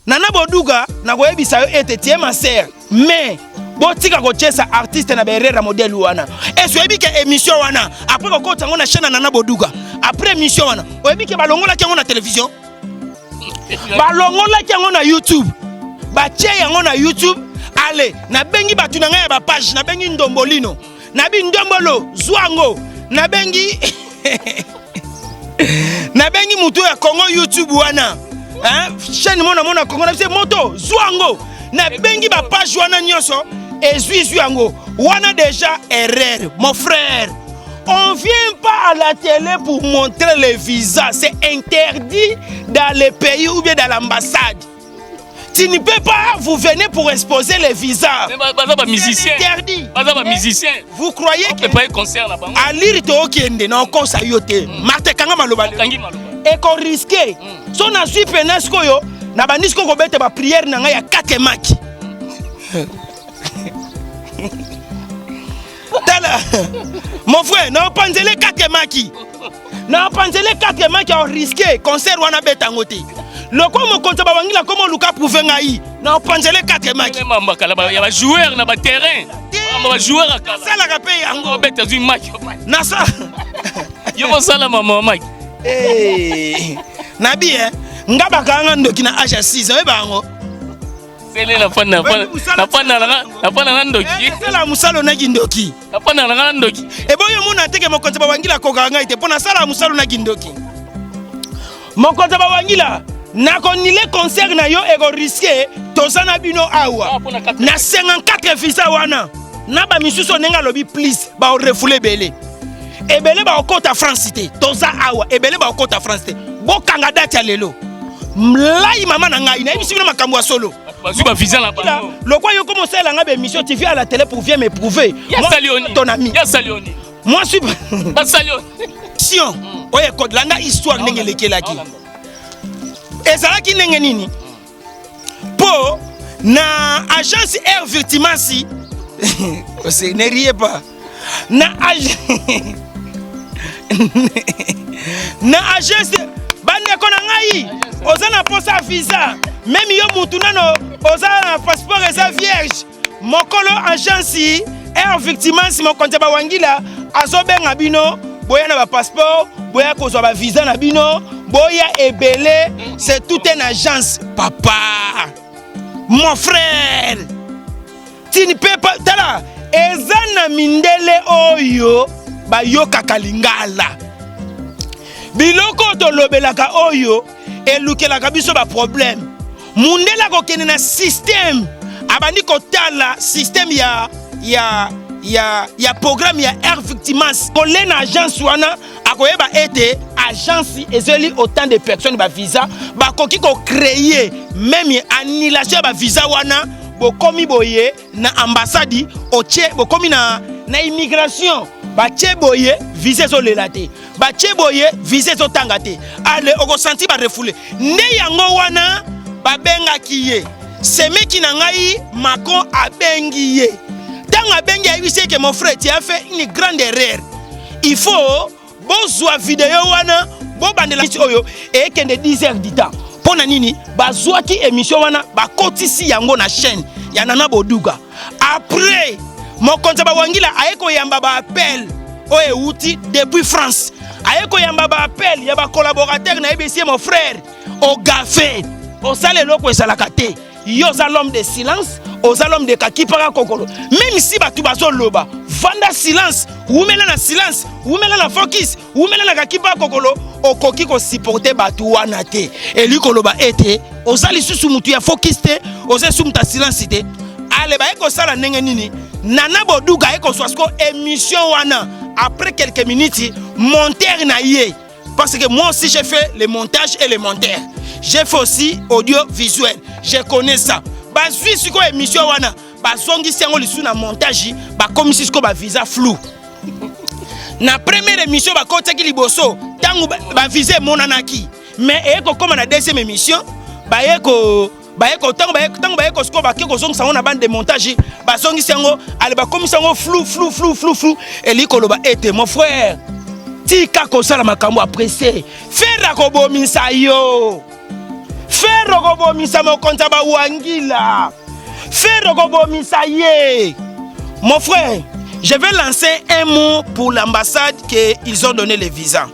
Nana Boduga na koyebisa yo ete tie ma sœur mais botika ko chesa artiste na berera modèle wana eso yebi ke émission wana après ko kota ngona chaîne Nana Boduga après émission wana oyebi ke balongola ki ngona télévision balongola ki ngona YouTube ba tie yango na YouTube allez na bengi batu na ngai ba page na bengi Ndombolino na bi Ndombolo Zwango na bengi na bengi mutu ya Congo YouTube wana chaîne mona Congo na c'est moto Zwango na bengi ba page wana nyoso ezui yango wana déjà erreur mon frère. On vient pas à la télé pour montrer les visas, c'est interdit dans les pays ou bien dans l'ambassade. Tu ne peux pas, vous venez pour exposer les visas. C'est interdit. Vous croyez que pas concert là-bas? À lire to okende na okosa yote. Martin kanga maloba. Et qu'on risqué. Son a suivi penesco yo na banisco ko bete ba prière na nga ya Katemaki. Mon frère, non panzele Katemaki. Non panzele Katemaki a risqué concert wana betangote. Loko mo konta ba wangila comme Luka prouver ngai. Non panzele Katemaki. Mamba kala ba ya joueur na ba terrain. Mamba joueur akala. Ça la paye yango beta zu match. Na ça. Yo ko sala mama Mike. Eh. Nabi ngaba kanga ndoki na age 6 ans bango. C'est la fana ndoki. C'est la musalo na gindoki. La fana ndoki. E boyo muna teke mokonza ba wangila ko kanga ite pona sala musalo na gindoki. Mokonza ba wangila na konile concert na yo ego risqué tozana bino awa. Na 54 visa wana. Na ba misuso nenga lobi please ba refoule belé. Ebele ba okota France cité. Toza awa ebele ba okota France cité. Bo kanga date ya lelo. Mlai mama na ngai na ebisi bino makambo ya solo. Le quoi yo commencé à la émission tu viens à la télé pour venir me prouver. Moi ton ami. Moi je suis Sion. Oye code langa histoire ndenge lekelaki. Ezala ki ndenge nini? Po na agence Air Victimancy. Ne riez pas. Na agence bande ko na ngai. Ozana posa visa. Même yo mutunano oza passeport eza vierge. Mokolo agence Air Victimancy mo konte ba wangila azobenga bino boya na ba passeport boya ko zo ba visa na bino boya ebele c'est toute une agence papa. Mon frère. Tu ne peux pas tala ezana mindele oyo ba yoka kalingala. Biloko to lobelaka oyo elukelaka biso ba problème. Mundela ko kene na système abandi ko tala système ya programme ya Air Victimancy ko lena agence wana akoyeba ete agence ezeli autant de personnes ba visa ba koki ko créer même annulation ba visa wana bo komi boye na ambassade oche bo komi na immigration ba che boye visa zo lelate ba che boye visa zo tangate ale oko senti ba refoule ne yango wana babenga kiye semeki na ngai Macron abengi ye tanga bengi ayise que mon frère tu as fait une grande erreur il faut bozwa vidéo wana bo bandela oyo et kende 10 heures du temps pona nini bazwa ki émission wana ba kotisi yango na chaîne ya Nana Boduga après mon konza ba wangila ayeko yamba ba appel oye outi depuis France ayeko yamba ba appel ya ba collaborateur na EBC mon frère au gafé au salé loko esalaka te yo za l'homme de silence aux l'homme de kakipara kokolo même si batu bazo loba vanda silence umela na silence umela na focus umela na kakipara kokolo okoki ko supporter batu wana te eli koloba ete ozali susu mutu ya focus te oze sumta silence te ale ba eko sala ndenge nini Nana Boduga eko swasko émission wana après quelques minutes monteur na yé parce que moi aussi j'ai fait le montage et le monteur. J'ai fait aussi audiovisuel. Je connais ça. Bah suis sur quoi émission wana. Bah zongi si on lisu na montage. Bah comme si ko ba visa flou. Na première émission bah kota ki liboso. Tangu bah visa monanaki. Mais eko comme na deuxième émission. Bah eko tangu ba eko sko ba keko zongi sa on a bande de montage. Bah zongi si on ale ba comme si on flou. Et li koloba ete mon frère. Tika ko sala makambo apprécié. Faire ko bomisa yo. Faire kobomisa mokonza ba wangila. Faire kobomisa ye. Mon frère, je vais lancer un mot pour l'ambassade qu'ils ont donné les visas.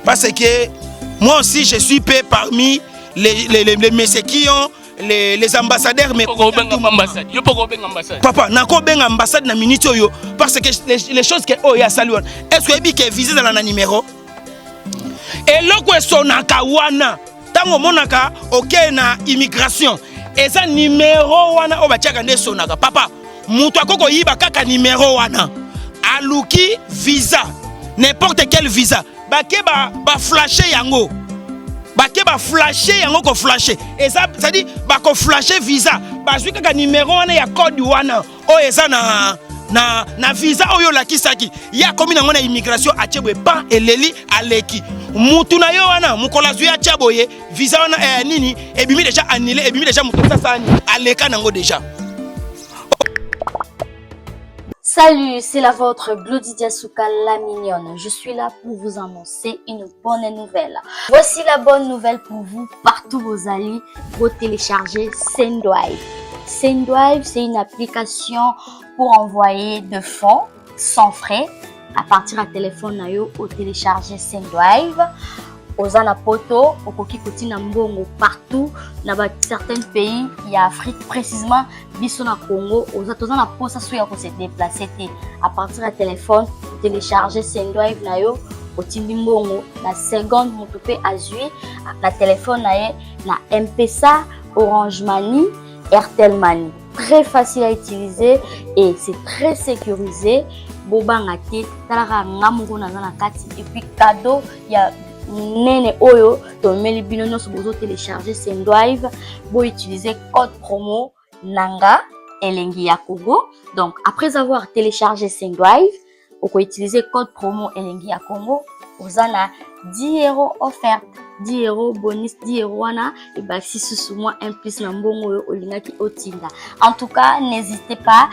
Parce que moi aussi, je suis payé parmi les messieurs qui ont les ambassadeurs. Mais papa, nako ben ambassade na minute yo parce que les choses que oh ya saluon. Est-ce que bi que visa dans la numéro? Et loko sonaka wana, tango monaka OK na immigration. Et ça numéro wana o ba tiaka nde sonaka. Papa, mutu akoko yiba kaka numéro wana. Aluki visa, n'importe quel visa. Bake ba flasher yango. Bake ba flasher yango ko flasher. Et ça dit ba ko flasher visa. Ba zwi kaka numéro wana ya code wana. O eza na visa oyo la kisaki. Ya komi na ngona immigration achebwe pan eleli aleki. Mutu na yo wana mukola zwi achaboye visa wana nini ebimi déjà annulé ebimi déjà mutu sasa ni aleka nango déjà. Salut, c'est la vôtre Glody Diasuka la mignonne. Je suis là pour vous annoncer une bonne nouvelle. Voici la bonne nouvelle pour vous, partout vos alliés, pour télécharger Sendwave. Sendwave, c'est une application pour envoyer de fonds sans frais à partir du téléphone nayo au télécharger Sendwave. Ozana poto, okoki kotina mbongo partout dans certains pays, il y a Afrique précisément, biso na Congo, ozana posa soya ko se déplacer à partir du téléphone, télécharger Sendwave nayo, otindi mbongo na seconde motope azui na téléphone naye na M-Pesa, Orange Money, Airtel Money. Très facile à utiliser et c'est très sécurisé. Bobanga te talaka ngamungo na kati et puis cadeau, il y a nene oyo to meli bino nyonso bozo télécharger Sendwave bo utiliser code promo nanga elengi ya Congo. Donc après avoir téléchargé Sendwave, on peut utiliser code promo elengi ya Congo, ozana 10 € offert, 10 € bonus, 10 € wana et bah si sous moi un plus na mbongo oyo olingaki otinda. En tout cas, n'hésitez pas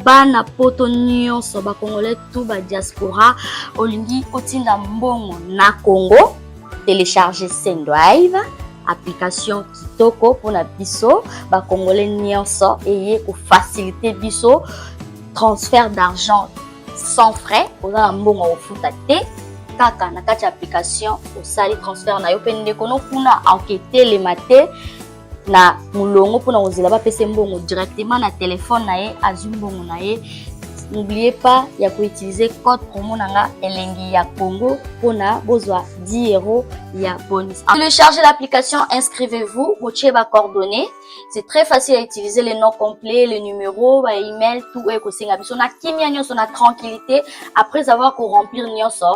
bana poto nyonso ba congolais tout ba diaspora olingi otinda mbongo na Congo, télécharger Sendwave, application kitoko pour na biso ba congolais nyonso et pour faciliter biso transfert d'argent sans frais oza mbongo ofuta te kaka na kati application osali transfert na yo pe ndeko no kuna enquêter les maté na mulongo pona ozela ba pese mbongo directement na téléphone na ye azwi mbongo na ye. N'oubliez pas ya ko utiliser code promo nanga elengi ya Congo pona bozwa 10 € ya bonus. Téléchargez l'application, inscrivez-vous, botiez ba coordonnées. C'est très facile à utiliser, les noms complets, les numéros, ba email, tout est ko senga biso na kimia nyonso na tranquillité après avoir ko remplir nyonso.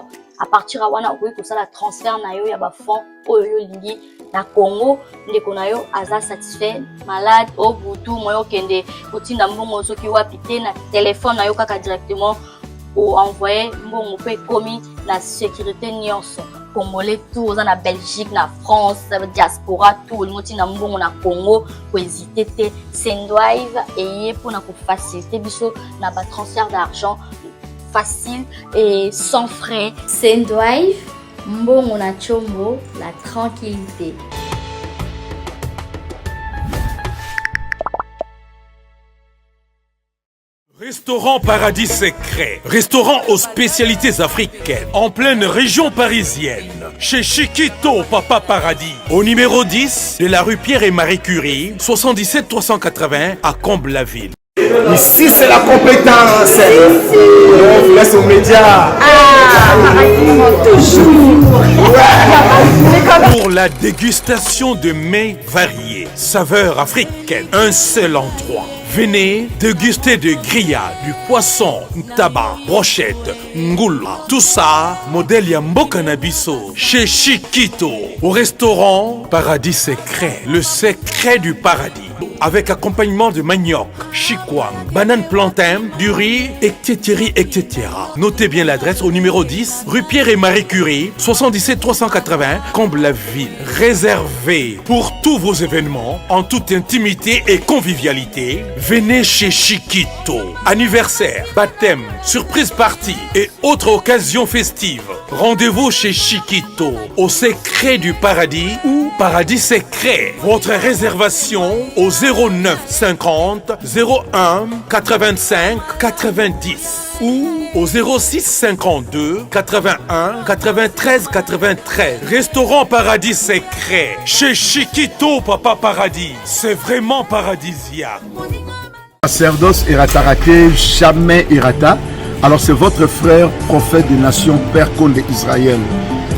À partir de wana okoki kosala transfert na yo ya ba fonds oyo lingi na Congo ndeko na yo aza satisfait malade au butu moyo kende otinda mbongo soki wapi te na téléphone na yo kaka directement ou envoyer mbongo pe komi na sécurité nyonso congolais tout oza na Belgique na France diaspora tout otinda mbongo na Congo ko hésiter te Sendwave eye pona ko faciliter biso na ba transfert d'argent facile et sans frais. Sendwave, mbongo na chombo, la tranquillité. Restaurant Paradis Secret, restaurant aux spécialités africaines, en pleine région parisienne, chez Chiquito Papa Paradis, au numéro 10 de la rue Pierre et Marie Curie, 77 380 à Comble-la-Ville. Ici, c'est la compétence. On vous laisse aux médias. Toujours. Pour la dégustation de mets variés, saveurs africaines, un seul endroit. Venez déguster de grillades, du poisson, tabac, brochette, ngoula. Tout ça, modèle Yamboka Nabiso, chez Chiquito, au restaurant Paradis Secret, le secret du paradis. avec accompagnement de manioc, chikwang, banane plantain, du riz, etc., etc. Notez bien l'adresse au numéro 10, rue Pierre et Marie Curie, 77 380, Comble-la-Ville. Réservé pour tous vos événements, en toute intimité et convivialité, venez chez Chiquito. Anniversaire, baptême, surprise party et autres occasions festives. Rendez-vous chez Chiquito, au secret du paradis ou paradis secret. Votre réservation au 09 50 01 85 90 ou au 06 52 81 93 93. Restaurant Paradis Secret. Chez Chiquito, Papa Paradis. C'est vraiment paradisiaque. Sacerdoce Eratarake, jamais Erata. Alors c'est votre frère, prophète des nations, Père Condé Israël.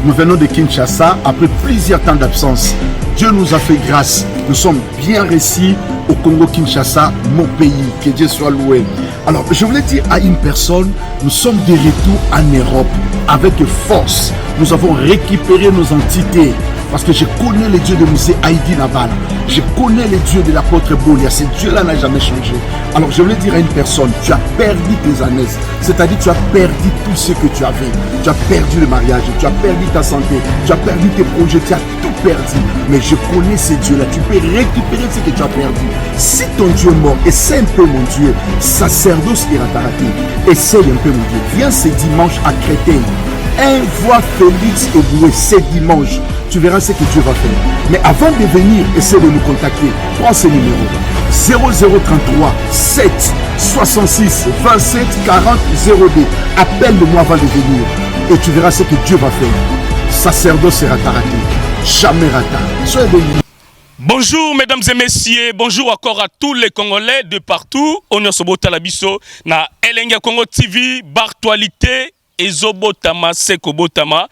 Nous venons de Kinshasa après plusieurs temps d'absence. Dieu nous a fait grâce. Nous sommes bien réussis au Congo-Kinshasa, mon pays. Que Dieu soit loué. Alors, je voulais dire à une personne, nous sommes de retour en Europe avec force. Nous avons récupéré nos entités. Parce que je connais le Dieu de Moussé Haïdi Nabal. Je connais le Dieu de l'apôtre Bolia. Ce Dieu-là n'a jamais changé. Alors je voulais dire à une personne, tu as perdu tes années. C'est-à-dire tu as perdu tout ce que tu avais. Tu as perdu le mariage, tu as perdu ta santé, tu as perdu tes projets, tu as tout perdu. Mais je connais ce Dieu-là. Tu peux récupérer ce que tu as perdu. Si ton Dieu est mort, essaie un peu mon Dieu. Sacerdoce Eratarake. Essaie un peu mon Dieu. Viens ce dimanche à Créteil. Envoie Félix Eboué ce dimanche. Tu verras ce que Dieu va faire. Mais avant de venir, essaie de nous contacter. Prends ce numéro. 0033 7 66 27 40 02. Appelle-moi avant de venir. Et tu verras ce que Dieu va faire. Sacerdoce Eratarake. Jamais rata. Soyez bénis. Bonjour mesdames et messieurs, bonjour encore à tous les Congolais de partout. On est sur Botalabiso, na Elenga Congo TV, Bartualité, Ezobotama, Sekobotama.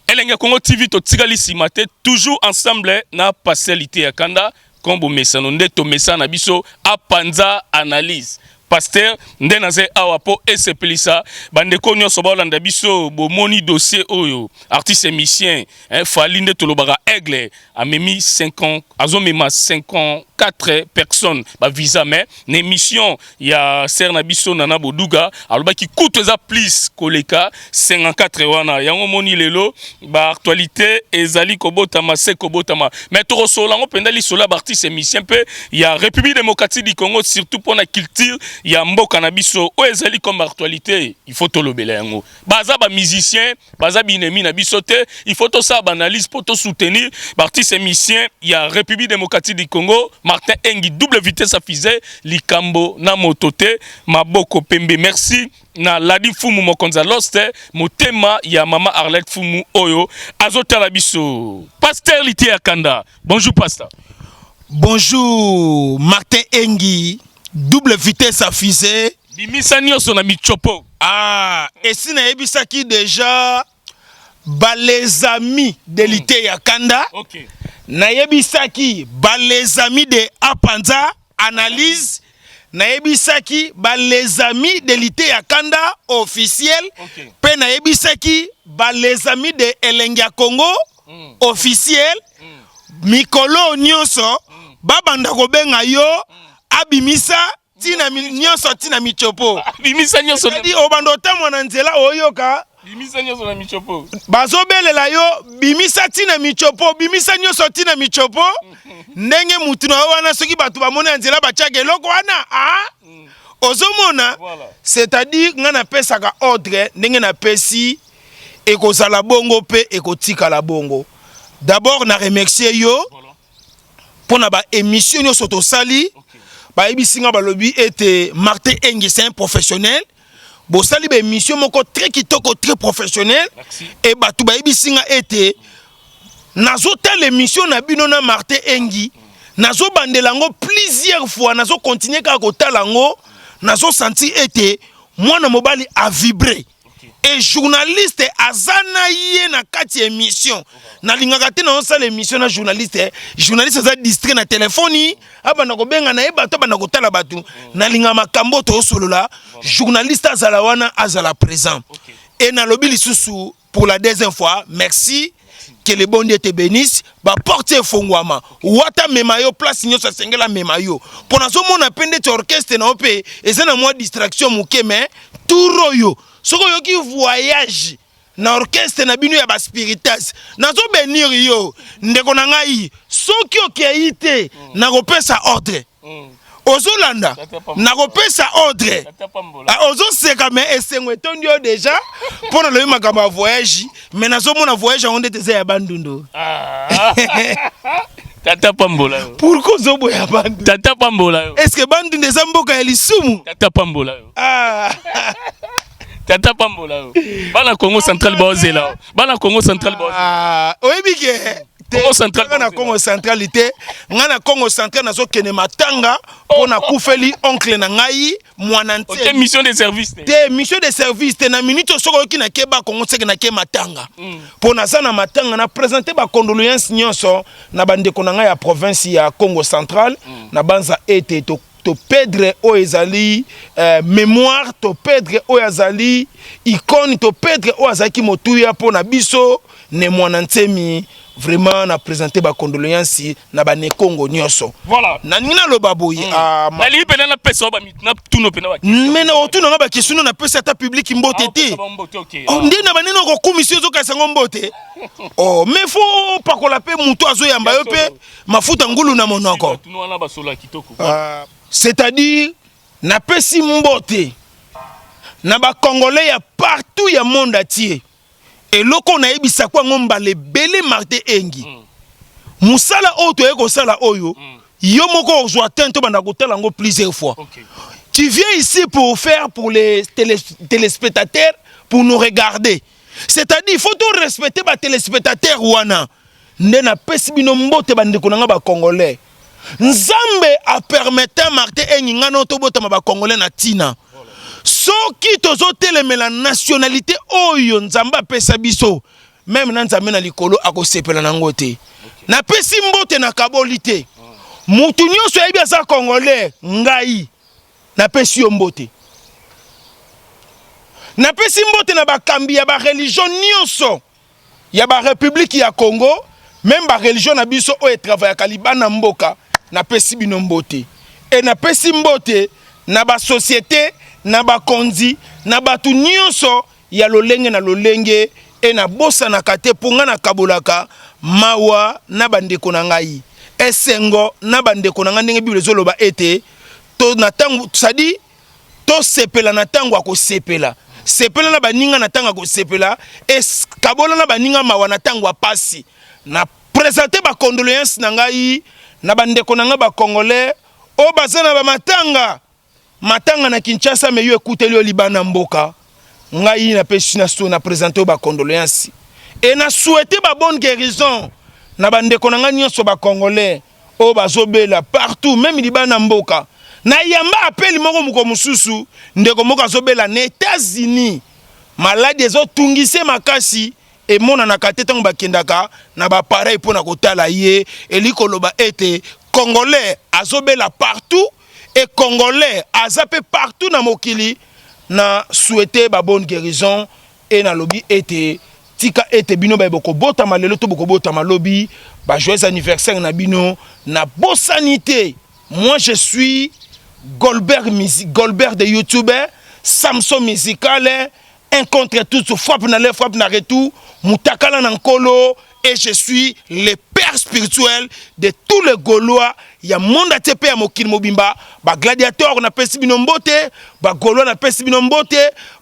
Elenga Congo TV, to Tigali Simate, toujours ensemble na Passelité ya Kanda, Kombo Mesanonde, to Mesana Biso, Apanza Analyse. Pasteur ndenaze awapo esepelisa bandeko nyonso balanda biso bomoni dossier oyo artiste musicien Falinde tolobaka Aigle amemi 50 azomema 54 personnes ba visa mais l'émission ya serna biso nana boduga alobaki coûte eza plus koleka 54 wana yango moni lelo ba actualité ezali kobotama se kobotama mais to solango pendali sola ba artiste musicien pe ya République démocratique du Congo surtout pour la culture ya mboka na biso o ezali comme actualité il faut to lobela yango baza ba musicien baza binemi na biso te il faut to sa analyse pour to soutenir artiste musicien ya République démocratique du Congo Martin Engi double vitesse affiché likambo na motote maboko pembe merci na Ladi Fumu mokonza loste motema ya mama Arlette Fumu oyo azotala biso pasteur Lité ya Kanda. Bonjour pasteur. Bonjour Martin Engi double vitesse affiché bimisa nyonso na michopo. Ah, et si na ebisaki déjà ba les amis de Lité ya Kanda. OK. Na ebisaki ba les amis de Apanza analyse. Na ebisaki ba les amis de Lité ya Kanda officiel. OK. Pe na ebisaki ba les amis de Elenga Congo officiel. Mikolo nyonso babanda kobenga yo abimisa tina nyonso tina michopo. Bimisa nyonso di obando tamwa na nzela oyoka bimisa nyonso na michopo. Bazobelela yo bimisa tina michopo bimisa nyonso tina michopo. Ndenge mutu na wana soki batu bamona nzela bachage eloko wana ozomona Voilà. c'est-à-dire nga na pesaka ordre ndenge na pesi ekozala bongo pe ekotika la bongo. D'abord na remercier yo pour na ba émission nyonso tosali. Ba ebisinga balobi ete Martin Engi c'est un professionnel. Bo sali ba émission moko très kitoko très professionnel. Merci. Et batu ba ebisinga ete nazo tel émission na bino na Martin Engi. Nazo bandelango plusieurs fois nazo continuer ka ko talango nazo senti ete mwana mobali a vibré. Et journaliste azana yé na kati émission na lingaka te na osala émission na journaliste journaliste aza distrait na téléphone abana ko benga na ebato bana ko tala batu na linga makambo to solola journaliste azala wana azala présent. Et na lobi lisusu pour la deuxième fois merci que le bon Dieu te bénisse, ba porte fongwama, wata memayo place nyo sa sengela memayo. Pour nazo mona pende te orchestre na ope, et ça na moi distraction mouke mais tout royo. Soko yo ki voyage na orchestre na bino ya ba spiritas. Nazo benir yo, ndeko na ngai, soki okeite na kopesa ordre. Ozolanda na kopesa ordre. Ozo seka mais esengwe tondio déjà pour le makamba voyage, mais nazo mona voyage onde te ya bandundu. Tata Pambola. Pourquoi zobo ya bandu? Tata Pambola. Est-ce que bandundu zamboka ya lisumu? Tata Pambola. Ah. Tata Pambola. Bana Congo central bozela. Bana Congo central bozela. Ah, oebike. Congo central. Ngana Congo centralité, ngana Congo central nazo kene matanga pona kufeli oncle na ngai mwana ntie. OK, mission de service. Te mission de service te na minute soko ki na keba Congo seke na ke matanga. Pona sana matanga na présenter ba condoléances nyonso na bandeko na ngai ya province ya Congo central na banza ete to perdre o ezali mémoire, to perdre o ezali icône, to perdre o azaki motuya pona biso ne mwana ntemi. Vraiment na présenter ba condoléances na ba ne Congo nyoso. Voilà. Na nina lo baboyi na li pena na pesa ba mitna tuno pena ba. Mais na otu na ba question na pesa ta public mbote te. Oh ndi na ba neno ko commission zo ka sango mbote. Oh mais faut pas ko la pe muto azo yamba yo pe mafuta ngulu na monoko. Tuno na ba sola kitoko. C'est-à-dire na pesi mbote na ba congolais ya partout ya monde entier. Et loko na ebisa kwa ngomba le belé Martin Engi. Musala oto eko sala oyo. Yo moko ozwa tento banda kotala ngo plusieurs fois. Tu viens ici pour faire pour les téléspectateurs pour nous regarder. C'est-à-dire il faut tout respecter ba téléspectateurs wana. Ndena pesi bino mbote bandeko nanga ba congolais. Nzambe a permettre Martin Engi ngano to botama ba congolais na tina. Soki tozo telemela nationalité oyo nzamba pesa biso même na nzambe na likolo akosepela nango te na pesi mbote na kabolite mutu nyonso yebi asa congolais ngai na pesi yo mbote na pesi mbote na bakambi ya ba religion nyonso ya ba république ya Congo même ba religion na biso oyo travaille kalibana mboka na pesi bino mbote et na pesi mbote na ba société na bakonzi na batu nyonso ya lolenge na lolenge e na bosa na kate ponga na kabolaka mawa na bandeko na ngai esengo na bandeko na ngai ndenge Bible ezoloba ete to na tango sadi to sepela na tango akosepela sepela na baninga na tango akosepela kabola na baninga mawa na tango apasi na présenter ba condoléances na ngai na bandeko na ngai ba congolais o bazana ba matanga na Kinshasa me yo ekuteli libana mboka ngai na pesi na so na présenter ba condoléances et na souhaiter ba bonne guérison na bandeko na ngai nyonso ba congolais o bazobela partout même libana mboka na yamba appel moko muko mususu ndeko moko azobela na États-Unis malade ezo tungise makasi et mona na katetango bakendaka na ba pareil pona kotala ye elikoloba ete congolais azobela partout. Et congolais azapé partout na mokili na souhaiter ba bonne guérison et na lobby ete tika ete bino ba boko bota malelo to boko bota malobi ba joyeux anniversaire na bino na bosanité. Moi je suis Goldberg de YouTuber, Samson musical, un contre tout, frappe na le frappe na retour, mutakala na nkolo et je suis le père spirituel de tous les Gaulois. Il y a monde à tepe à mokil mobimba, ba gladiateur na pesi bino mbote, ba Gaulois na pesi bino mbote,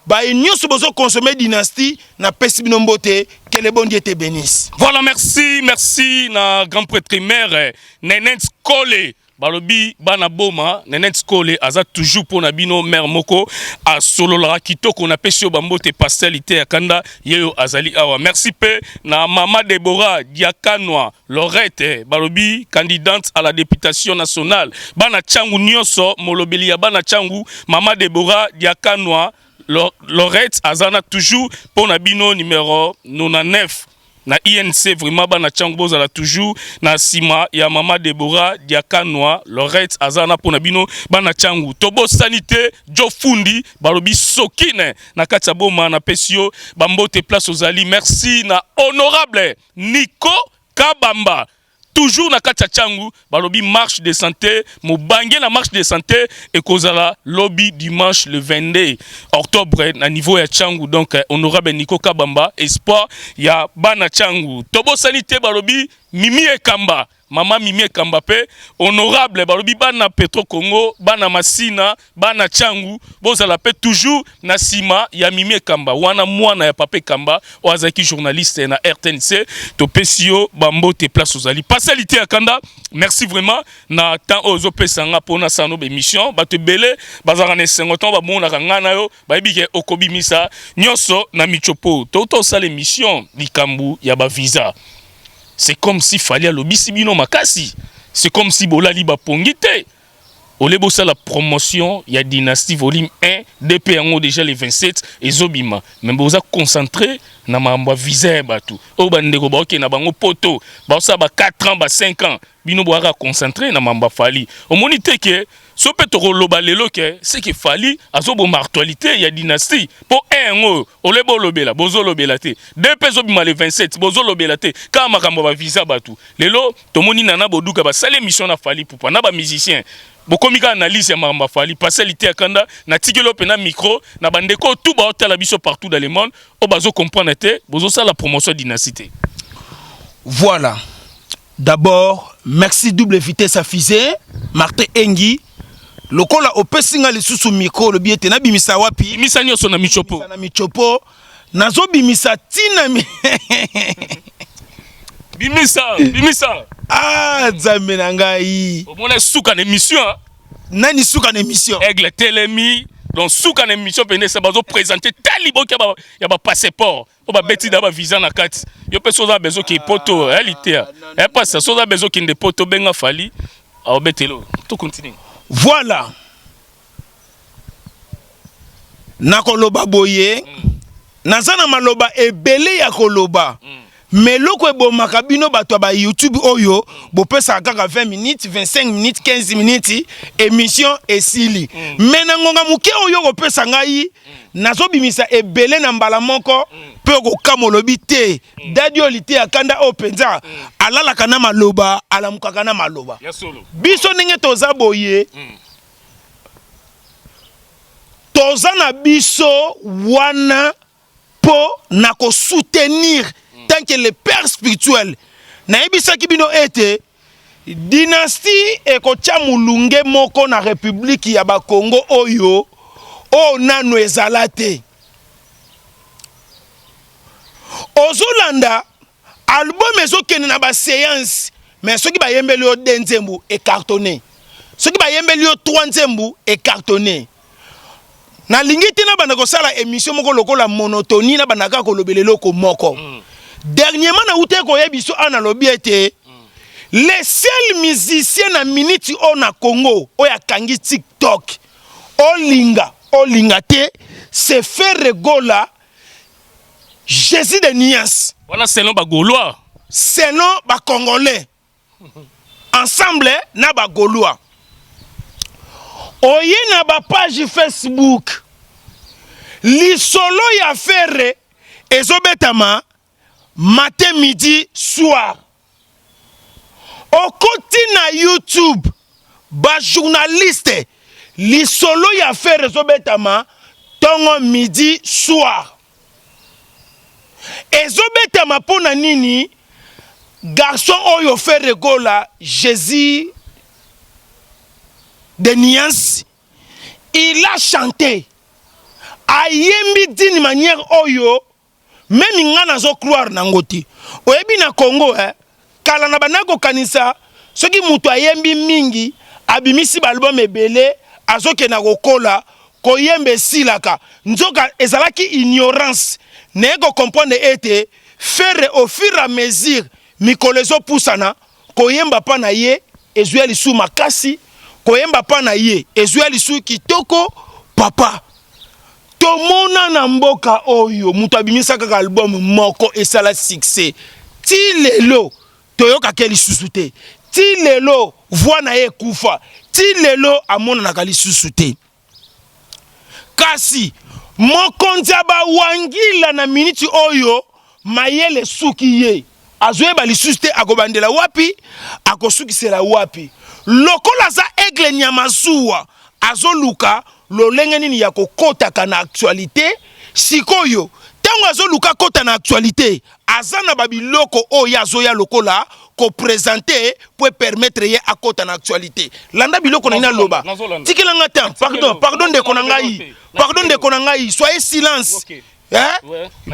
ba union se besoin consommer dynastie na pesi bino mbote. Que le bon Dieu te bénisse. Voilà, merci na grand prêtre mère Nenet Kole. Balobi bana boma Nenet Kole aza toujours pour nabino mère moko a solo la kitoko na pesio bambote pastelité ya kanda yeyo azali awa. Merci pe na mama Deborah Diakanwa Lorette balobi candidate à la députation nationale bana changu nyonso molobeli ya bana changu mama Deborah Diakanwa Lorette azana toujours pour nabino numéro 99 na INC vraiment bana changu bozala toujours na sima ya mama Deborah Diakanwa Lorette azana pona bino bana changu tobo sanité jo fundi balobi sokine na katsa boma na pesio bambote place ozali merci na honorable Nico Kabamba toujours na katsa changu balobi marche de santé mobange na marche de santé et kozala lobby dimanche le 22 octobre na niveau ya changu donc honorable Nico Kabamba espoir ya bana changu tobo sanité balobi Mimi Ekamba Mama Mimi Ekamba pe honorable balobi bana Petro Congo bana Masina bana changu bozala pe toujours na sima ya Mimi Ekamba wana mwana ya Papa Ekamba oazaki journaliste na RTNC to pesio bambote place ozali pasalité ya kanda merci vraiment na temps ozo pesanga pona sano be mission ba te belé bazaka ne 50 ba mona ngana yo ba bike okobimisa nyoso na michopo to sale mission likambu ya ba visa. C'est comme si fallait à l'obisibino makasi. C'est comme si bolali ba pongite. Olebo ça la promotion, il y a dynastie volume 1, depuis en haut déjà les 27 et zobima. Mais boza concentré na mamba visa batu. O bandeko ba ok na bango poto. Ba ça ba 4 ans ba 5 ans. Bino boara concentré na mamba fali. O monite que so petro loba lelo ke c'est que fali azobo martualité il y a dynastie pour un olebo lobela bozo lobela te deux peso bima le 27 bozo lobela te ka makambo ba visa batu lelo tomoni nana boduka ba sale mission na fali pour na ba musicien bokomika analyse ya mamba fali pasalité ya kanda na tikelo pena micro na bandeko tout ba hôtel biso partout dans le monde o bazo comprendre te bozo ça la promotion dynastie. Voilà. D'abord, merci double vitesse à fusée Martin Engi. Lokola opesinga lisusu miko le biete na bimisa wapi bimisa nyoso na michopo na michopo nazo bimisa tina bimisa nzambe na ngai omona suka na émission nani suka na émission aigle telemi donc suka na émission pene ça bazo présenter talibo ya ba passeport o ba beti da ba visa na kati yo peso za bezo ki poto réalité e pas ça so za bezo ki nde poto benga fali a obetelo to continue. Voilà. Nakoloba boye. Nazana maloba ebele ya koloba. Mais loko ebo makabino bato ba YouTube oyo bo pesa kaka 20 minutes, 25 minutes, 15 minutes émission esili. Mais nangonga muke oyo ko pesa ngai nazo bimisa ebele na mbala moko pe ko kamolobi te. Dadio lité akanda openza alala kana maloba alamuka kana maloba. Biso ndenge toza boye. Toza na biso wana po na ko soutenir tant que le père spirituel na ebisa kibino ete dynastie ekocha mulunge moko na république ya ba Congo oyo o nano ezalate ozolanda album ezokene na ba séance mais soki ba yembeli o denzembu e cartonné soki ba yembeli o 3 nzembu e cartonné na lingiti na bana ko sala émission moko lokola monotonie na bana ka ko lobelelo ko moko. Dernièrement na ute ko yebiso ana lobi ete les seuls musiciens na minute o na Congo o ya kangi TikTok olinga te c'est faire regola Jésus de Nias. Voilà selon ba Gaulois. Selon ba Congolais. Ensemble na ba Gaulois. Oye na ba page Facebook. Li solo ya faire ezobetama matin, midi, soir. Au côté na YouTube, ba journaliste, li solo ya fait réseau betama, tongo midi, soir. Ezo betama pona nini, garçon oyo fait regola, Jésus de Nias, il a chanté. Ayembi d'une manière oyo, même ngana zo croire nangoti oyebi na Congo kala na banako kanisa soki mutu ayembi mingi abimisi album ebele azoke na kokola koyembe silaka nzoka ezalaki ignorance nego comprendre ete faire au fur et à mesure mikolezo pusana koyemba pa na ye ezwe lisu makasi koyemba pa na ye ezwe lisu kitoko papa tomona na mboka oyo mutu abimisa kaka album moko esala succès ti lelo toyoka ke lisusu te ti lelo voix na ye kufa ti lelo amona na lisusu te kasi mokonzi abawangila na miniti oyo mayele suki ye azoyeba lisusu te akobandela wapi akosukisela wapi lokola za aigle nyamazuwa azoluka lolenge nini ya kokotaka na actualité sikoyo tango azoluka kota na actualité azana babiloko oyo azoya lokola ko présenter pour permettre ye akota na actualité landa biloko na ina loba tikilanga temps pardon de konangai pardon de konangai soyez silence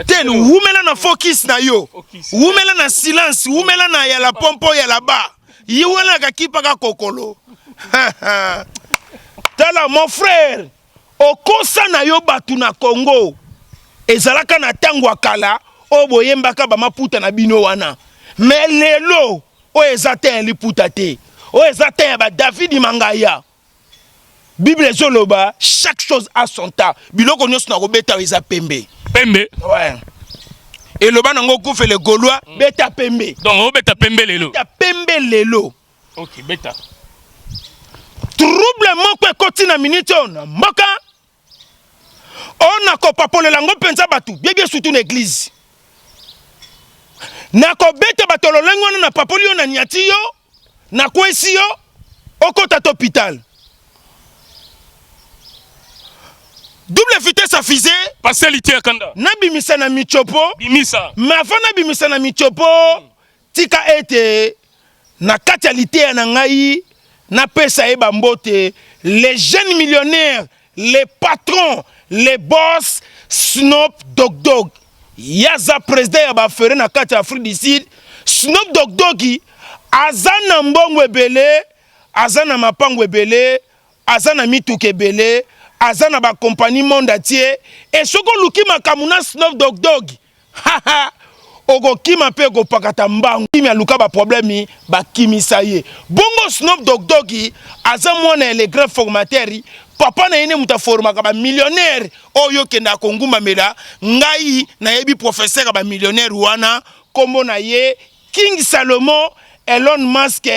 ten wumela na focus na yo wumela na silence wumela na ya la pompo ya la ba yiwela ka kipa ka kokolo tala mon frère okosa na yo batu na Congo ezalaka na tango akala oboyembaka ba maputa na bino wana mais lelo o ezate liputa te o ezate ba David Mangaya Bible zoloba chaque chose a son temps biloko nyos na robeta eza pembe ouais et loba nango kufe le Gaulois beta pembe donc o beta pembe lelo OK beta trouble moko ekoti na minute on mboka on a kopapole lango penza batu bien surtout l'église na ko beta batolo lengo na papoli on na nyati yo na kwesi yo okota hôpital double vitesse à fusée passer litier kanda na bimisa na michopo bimisa mais avant na bimisa na michopo tika ete na kati litier na ngai na pesa e bambote les jeunes millionnaires les patrons les boss Snoop Dogg yaza président ya bafere na kati Afrique du Sud Snoop Dogg azana mbongo ebele azana mapango ebele azana mituke ebele azana ba compagnie monde entier et soko luki makamuna Snoop Dogg oko kima pe go pakata mbangu kimi aluka ba problème ba kimisa ye bongo Snoop Dogg azamwana les grands formateurs papa na yene muta formaka ba millionnaire oyo kenda konguma mela ngai na yebi professeur ba millionnaire wana kombo na ye King Salomon Elon Musk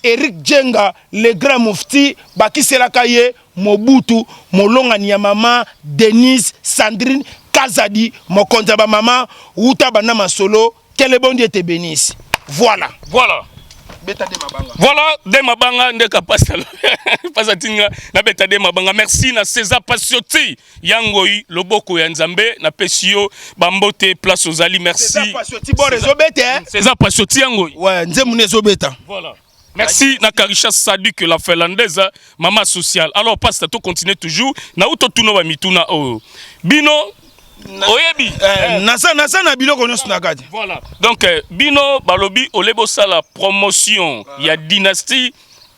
Eric Jenga le grand mufti bakiselaka ye Mobutu molongani ya mama Denise Sandrine Kazadi mokonza ba mama uta bana masolo que le bon Dieu te bénisse voilà beta de mabanga voilà de mabanga ndeka pasalo pasatinga na beta de mabanga merci na César Pasioti yangoi loboko ya nzambe na pesio bambote place aux ali merci César Pasioti bon réseau beta César Pasioti yangoi ouais nzemu nezo beta voilà. Merci Nakarisha Sadik la finlandaise maman sociale. Alors passe to continue toujours na uto tuno ba mituna o. Bino oyebi nasa na biloko nyonso na kati. Voilà. Donc bino balobi olebo sala promotion ya dynastie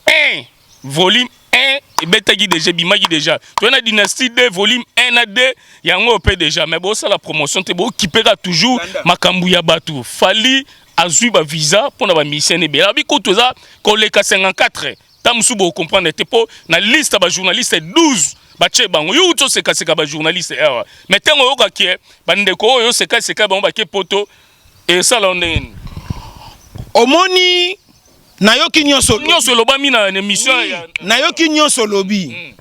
1 volume 1 et betagi déjà bimagi déjà. Tu as dynastie 2 volume 1 na 2 yango pe déjà mais bo sala promotion te bo kipera toujours makambu ya batu. Fali azui ba visa pour na ba mission ne be abi ko toza koleka 54 tamsu bo comprendre te po na liste ba journaliste 12 ba che bango yo to seka ba journaliste ewa mais tango yo ka kie bande ko yo seka bango ba ke poto et ça là on est omoni na yo ki nyonso loba mi na émission na yo ki nyonso lobi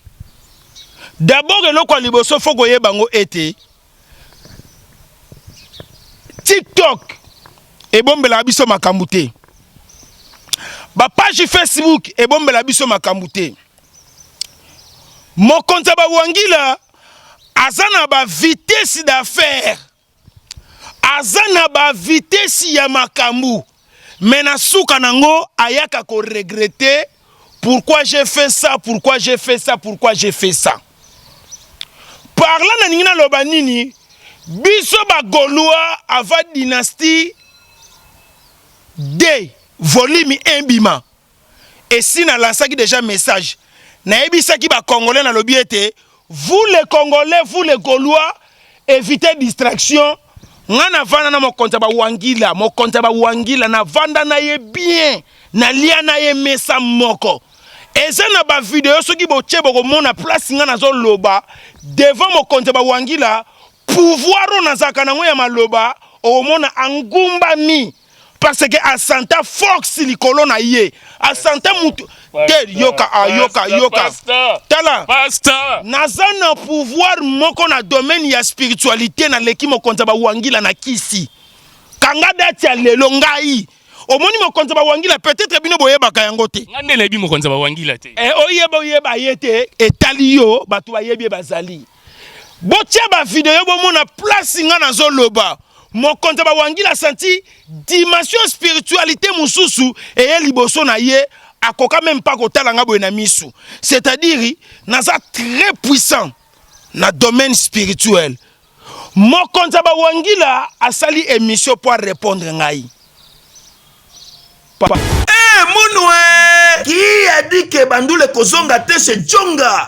d'abord eloko liboso foko ye bango ete TikTok et bombela biso makambu te ba page Facebook et bombela biso makambu te mokonza ba wangila azana ba vitesse d'affaires azana ba vitesse ya makambu mais na suka nango ayaka ko regretter pourquoi j'ai fait ça parlant na ningina loba nini biso ba Gaulois avant dynastie D volume 1 bima et si na lansaki déjà message na ebisaki ba congolais na lobi ete vous les congolais vous les Gaulois évitez distraction ngana vanda na mokonza ba wangila na vanda na ye bien na lia na ye mesa moko eza na ba video soki boche bokomona place nga nazo loba devant mokonzi bawangila pouvoir nazaka nango ya maloba omona angumbami parce que asanta fox likolo na ye asanta mutu te yoka tala naza na pouvoir moko na domaine ya spiritualité na leki mokonzi bawangila na kisi kanga dati ya lelo ngai omoni mokonzi bawangila peut-être bino boyebaka yango te ngande lebi mokonzi bawangila te oyeba yete etali yo bato bayebi bazali botia ba video bomona place nga nazo loba mokonzi bawangila senti dimension spiritualité mususu eye liboso na ye akoka même pas kotala nga boye na misu c'est-à-dire naza très puissant na domaine spirituel mokonzi bawangila asali émission pour répondre ngai papa Mounoué qui a dit que Bandoule Kozonga te chez Djonga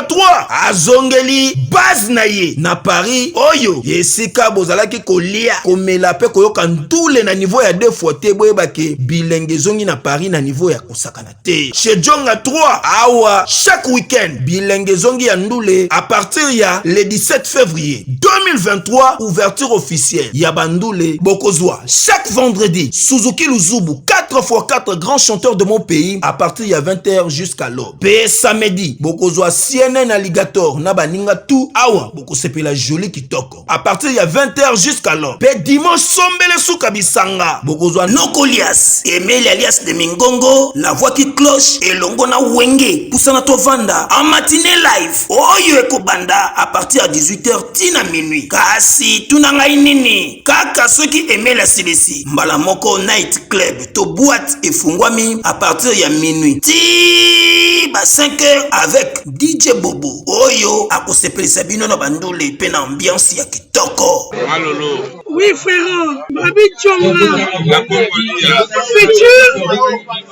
3 azongeli base na ye na Paris oyo yesika bozalaki kolia komela pe koyoka ndule na niveau ya 2 fois te boyeba ke bilenge zongi na Paris na niveau ya kosakana te chez Djonga 3 awa chaque week-end bilenge zongi ya ndule à partir ya le 17 février 2023 ouverture officielle ya Bandoule Bokozwa chaque vendredi Suzuki Luzubu 4x4 grands chanteurs de mon pays à partir de 20h jusqu'à l'aube. Pe samedi, bokozwa CNN Alligator na baninga tout awa bokosepe la jolie kitoko. À partir de 20h jusqu'à l'aube. Pe dimanche sombele souka bisanga bokozwa Nokolias, Emile alias de Mingongo, la voix qui cloche et longo na wenge poussana to vanda en matinée live. Oyo ekobanda à partir de 18h tina minuit. Kasi tunanga inini kaka soki Emile asilesi mbala moko night club to boîte et fungwami à partir de minuit. Ti ba 5h avec DJ Bobo. Oyo akosepeli sabino na bandule pe na ambiance ya kitoko. Malolo. Oui frère, Babi Djonga.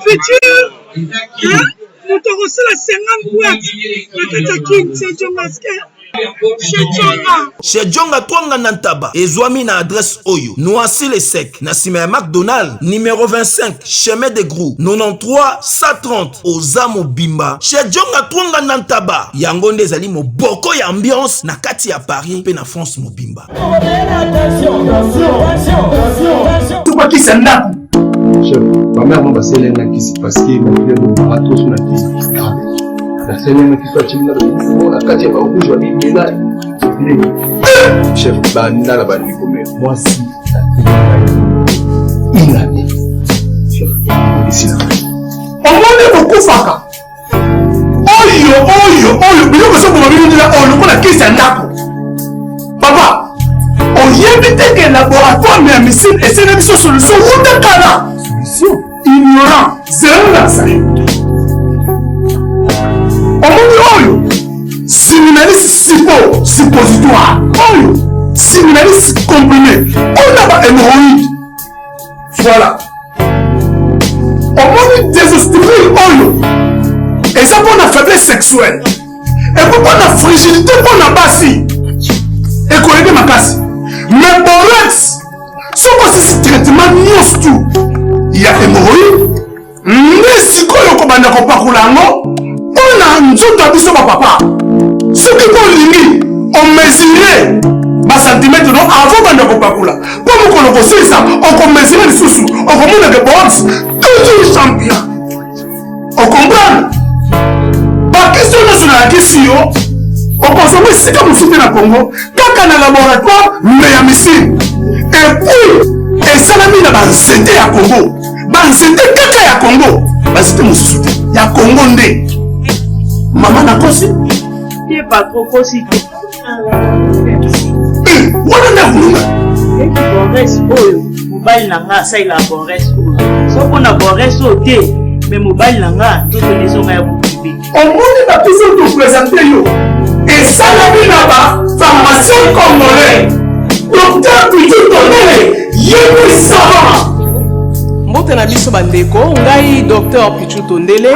Futur. Hein? Nous te reçons la 50 boîtes. La Katakin, c'est Djonga. Chez Djonga Twanga Nantaba ezwami na adresse oyo Noisy le Sec na sima ya McDonald numéro 25 chemin de Grou 93 130 Ozamo Bimba chez Djonga Twanga Nantaba yango nde ezali moboko ya ambiance na kati ya Paris pe na France Mobimba Tubaki sanda chef ma mère m'a passé l'un qui s'est parce que mon frère nous a tous na qui la semaine qui soit chimna la katia ba rouge wa bimela chef banda la bandi comme moi si il a dit chef ici là on m'a beaucoup faka oyo bilo ko so ko bino la on ko la kisa ndako papa on yebite que laboratoire mais missile et c'est une solution ou de kana solution ignorant zéro la ça oyo séminaliste suppositoire oyo séminaliste comprimé on a pas hémorroïde voilà on désostril oyo et ça pour la faiblesse sexuelle et pour la fragilité pour la basi et qu'on aide ma casse mais borex ce que c'est traitement nyos tout il y a hémorroïde mais si quoi yoko banda ko pakulango on a nzoto abiso ba papa ce qui ko lingi on mesurer ba centimètre non avant banda ko pakula pour mo ko ko ça on ko mesurer sous on ko mona que box toujours champion on comprend ba question nationale question on consomme c'est comme soutenir na Congo kaka na laboratoire mais ya missile et puis et salami na ba nzete ya Congo ba nzete kaka ya Congo ba nzete mususu ya Congo nde maman na kosi Qui est pas trop kosi. wana na kulunga Et qui boresse oyo. Mobile nanga ça il a boresse oyo. So qu'on a boresse au thé. Mais mobile nanga tout les gens ya boubi. on moni na biso to présenter yo et salami na ba pharmacien congolais docteur Pichu Tondele yebi savant mbote na biso bandeko ngai docteur Pichu Tondele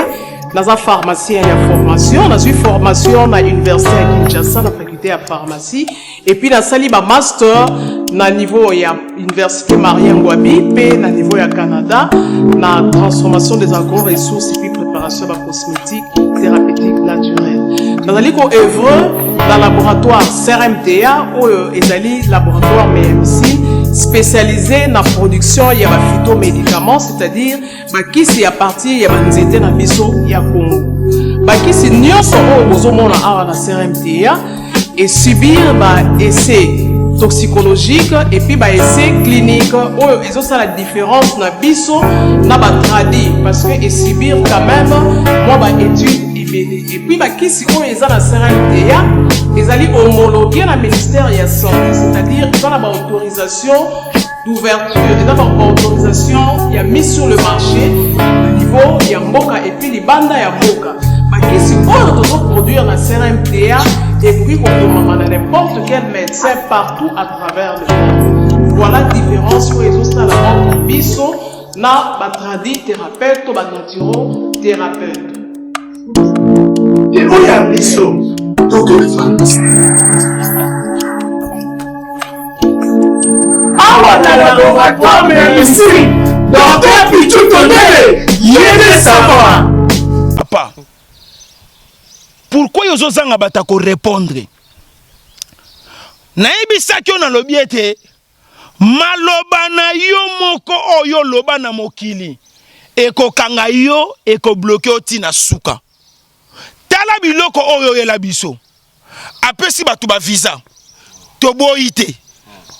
naza pharmacien ya formation nazwi formation na université ya Kinshasa na faculté ya pharmacie et puis nasali ba master na niveau ya université Marie Ngouabi pe na niveau ya Canada na transformation des agro-ressources et puis préparation préparation de cosmétiques thérapeutiques naturelles. Dans le œuvre dans le laboratoire CRMTA ou ezali laboratoire MMC spécialisé dans la production de phytomédicaments, c'est-à-dire bakisi à partir de nzete na biso ya Congo. Bakisi nyonso oyo bozomona awa na CRMTA et subir essai toxicologique et puis essai clinique oyo ezosala la différence na biso na batradi parce que et subir quand même moi étude et puis bakisi oyo eza na CRMTA ezali homologué na ministère de la santé, c'est-à-dire dans la autorisation d'ouverture et dans la autorisation il y a mis sur le marché au niveau il y a mboka et puis les bandes ya mboka bakisi oyo tozo produire na CRMTA et puis on a n'importe quel médecin partout à travers le monde. Voilà la différence où ils ont ça la biso na batradi thérapeute ou naturo thérapeute. Et où y a biso donc les pharmacies. Ah na laboratoire mais ici docteur Pichu Tondele yéné savoir. Papa. Pourquoi ils osent batako répondre? Naibisaki on a lobiete maloba na yo moko oyo loba na mokili eko kanga yo eko bloqué otina suka tala biloko oyo yela biso apesi batu ba visa to boite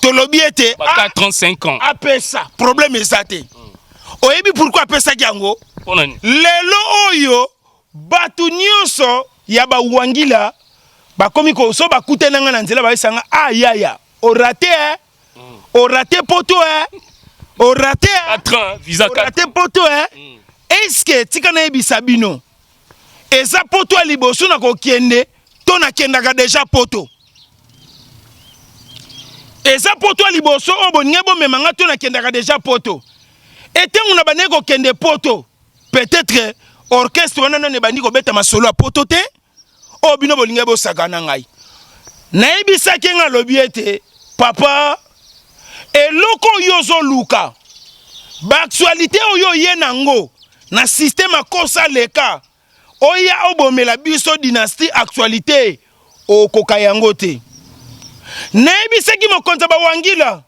to lobiete 35 ans apesa problème ezate oyebi pourquoi apesa yango lelo oyo batu nyonso ya ba wangila ba komi ko so ba kutenanga na nzela ba isanga ayaya o raté poto o raté 4 ans visa 4 raté poto est-ce que tika na ebisa bino eza poto liboso na ko kende to na kendaka déjà poto eza poto liboso oboninga bo memanga to na kendaka déjà poto etengu na bane ko kende poto peut-être orchestre wana ne bandi ko beta masolo a poto te o bino bolinga bo sakana ngai naibisa kenga lobiete papa eloko yozo luka ba actualité oyo ye nango na système akosa leka oya obomela biso dynastie actualité o kokayango te naibisa ki mokonza ba wangila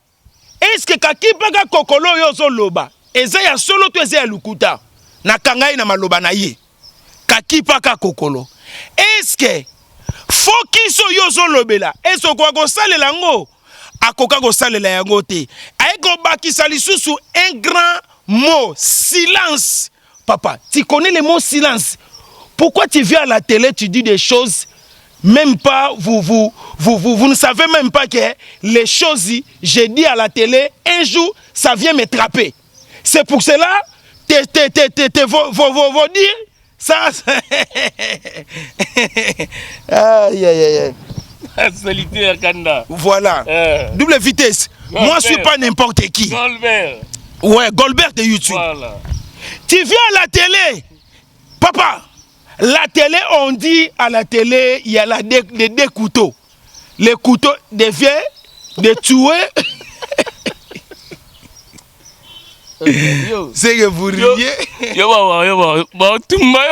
est-ce que kakipaka kokolo yozo loba eza ya solo to eza ya lukuta na kangai na maloba na ye kakipaka kokolo est-ce que fokiso yozo lobela est-ce ko ko salela ngo akoka ko salela yango te aiko bakisa lisusu un grand mot silence. Papa, tu connais le mot silence. Pourquoi tu viens à la télé, tu dis des choses même pas vous ne savez même pas que les choses j'ai dit à la télé un jour ça vient me trapper. C'est pour cela vos dire ça. Aïe aïe aïe. Solitaire Kanda. Voilà. Double vitesse. Goldberg. Moi je suis pas n'importe qui. Goldberg. Ouais, Goldberg de YouTube. Voilà. Tu viens à la télé. Papa, la télé on dit à la télé il y a les deux couteaux. Les couteaux deviennent de tuer. C'est que vous riez. Yo, Batumba.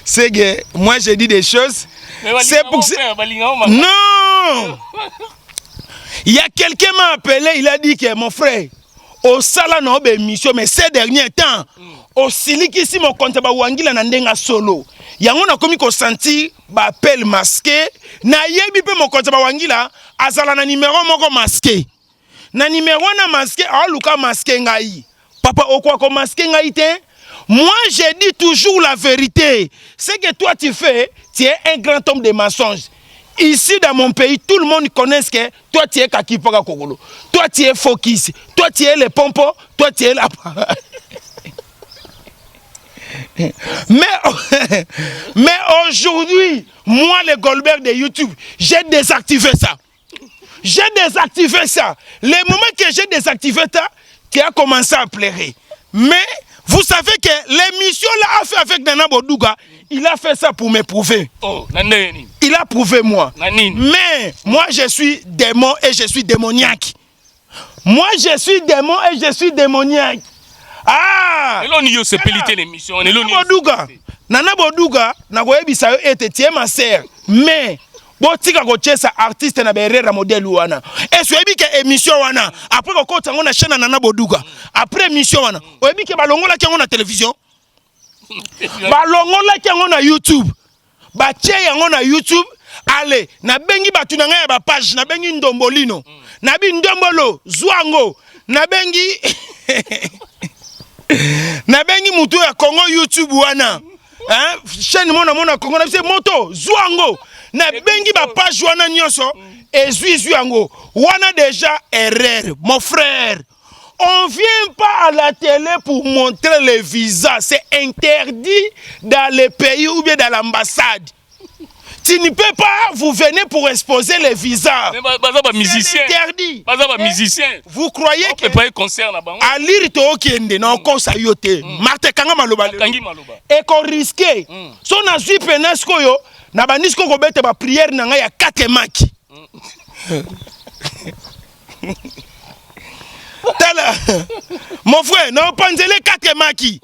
C'est que moi je dis des choses. C'est pour ça. Non. Il y a quelqu'un m'a appelé, il a dit que mon frère, au sala na obe mission, mais ces derniers temps, au siliki si mon compte ba wangila na ndenga solo. Yango na komi ko senti ba appel masqué, na yebi pe mon compte ba wangila azala na numéro moko masqué. Na numéro na masqué, a luka masqué ngai. Papa okwa ko masqué ngai te? Moi je dis toujours la vérité. Ce que toi tu fais, tu es un grand homme de mensonges. Ici dans mon pays, tout le monde connaît que toi tu es Kakipaka Kokolo. Toi tu es Focus. Toi tu es le pompon. Toi tu es la... mais aujourd'hui, moi le Goldberg de YouTube, j'ai désactivé ça. J'ai désactivé ça. Le moment que j'ai désactivé ça, tu as commencé à pleurer. Mais vous savez que l'émission là a fait avec Nana Bodouga, il a fait ça pour me prouver. Oh, il a prouvé moi. Nanine. Mais moi je suis démon et je suis démoniaque. Moi, je suis démon et je suis démoniaque. Ah! Elon yo se pelite l'émission. Nana Boduga, na koyebisa yo ete tie ma sœur. Mais botika ko chesa artiste na berera modèle wana. Est-ce oyebi ke émission wana après ko kota ngona chaîne Nana Boduga. Après émission wana, oyebi ke balongola ki ngona télévision. Balongola ki ngona YouTube. Ba tie yango na YouTube. Allez, na bengi batu na ngai ba page, na bengi Ndombolino. Na bi Ndombolo, Zwango, na bengi na bengi mutu ya Congo YouTube wana. Hein? Chaîne mona Congo na bise moto, Zwango. Na bengi ba page wana nyonso, ezui yango. Wana déjà erreur, mon frère. On vient pas à la télé pour montrer les visas, c'est interdit dans les pays ou bien dans l'ambassade. Tu ne peux pas, vous venez pour exposer les visas. C'est interdit. Vous croyez que à lire to okende na okosa yote Martin kanga maloba et qu'on risquait son azui penesco yo na banisco ko bete ba prière na nga ya 4 maki. Mon frère, non panzele 4 maki.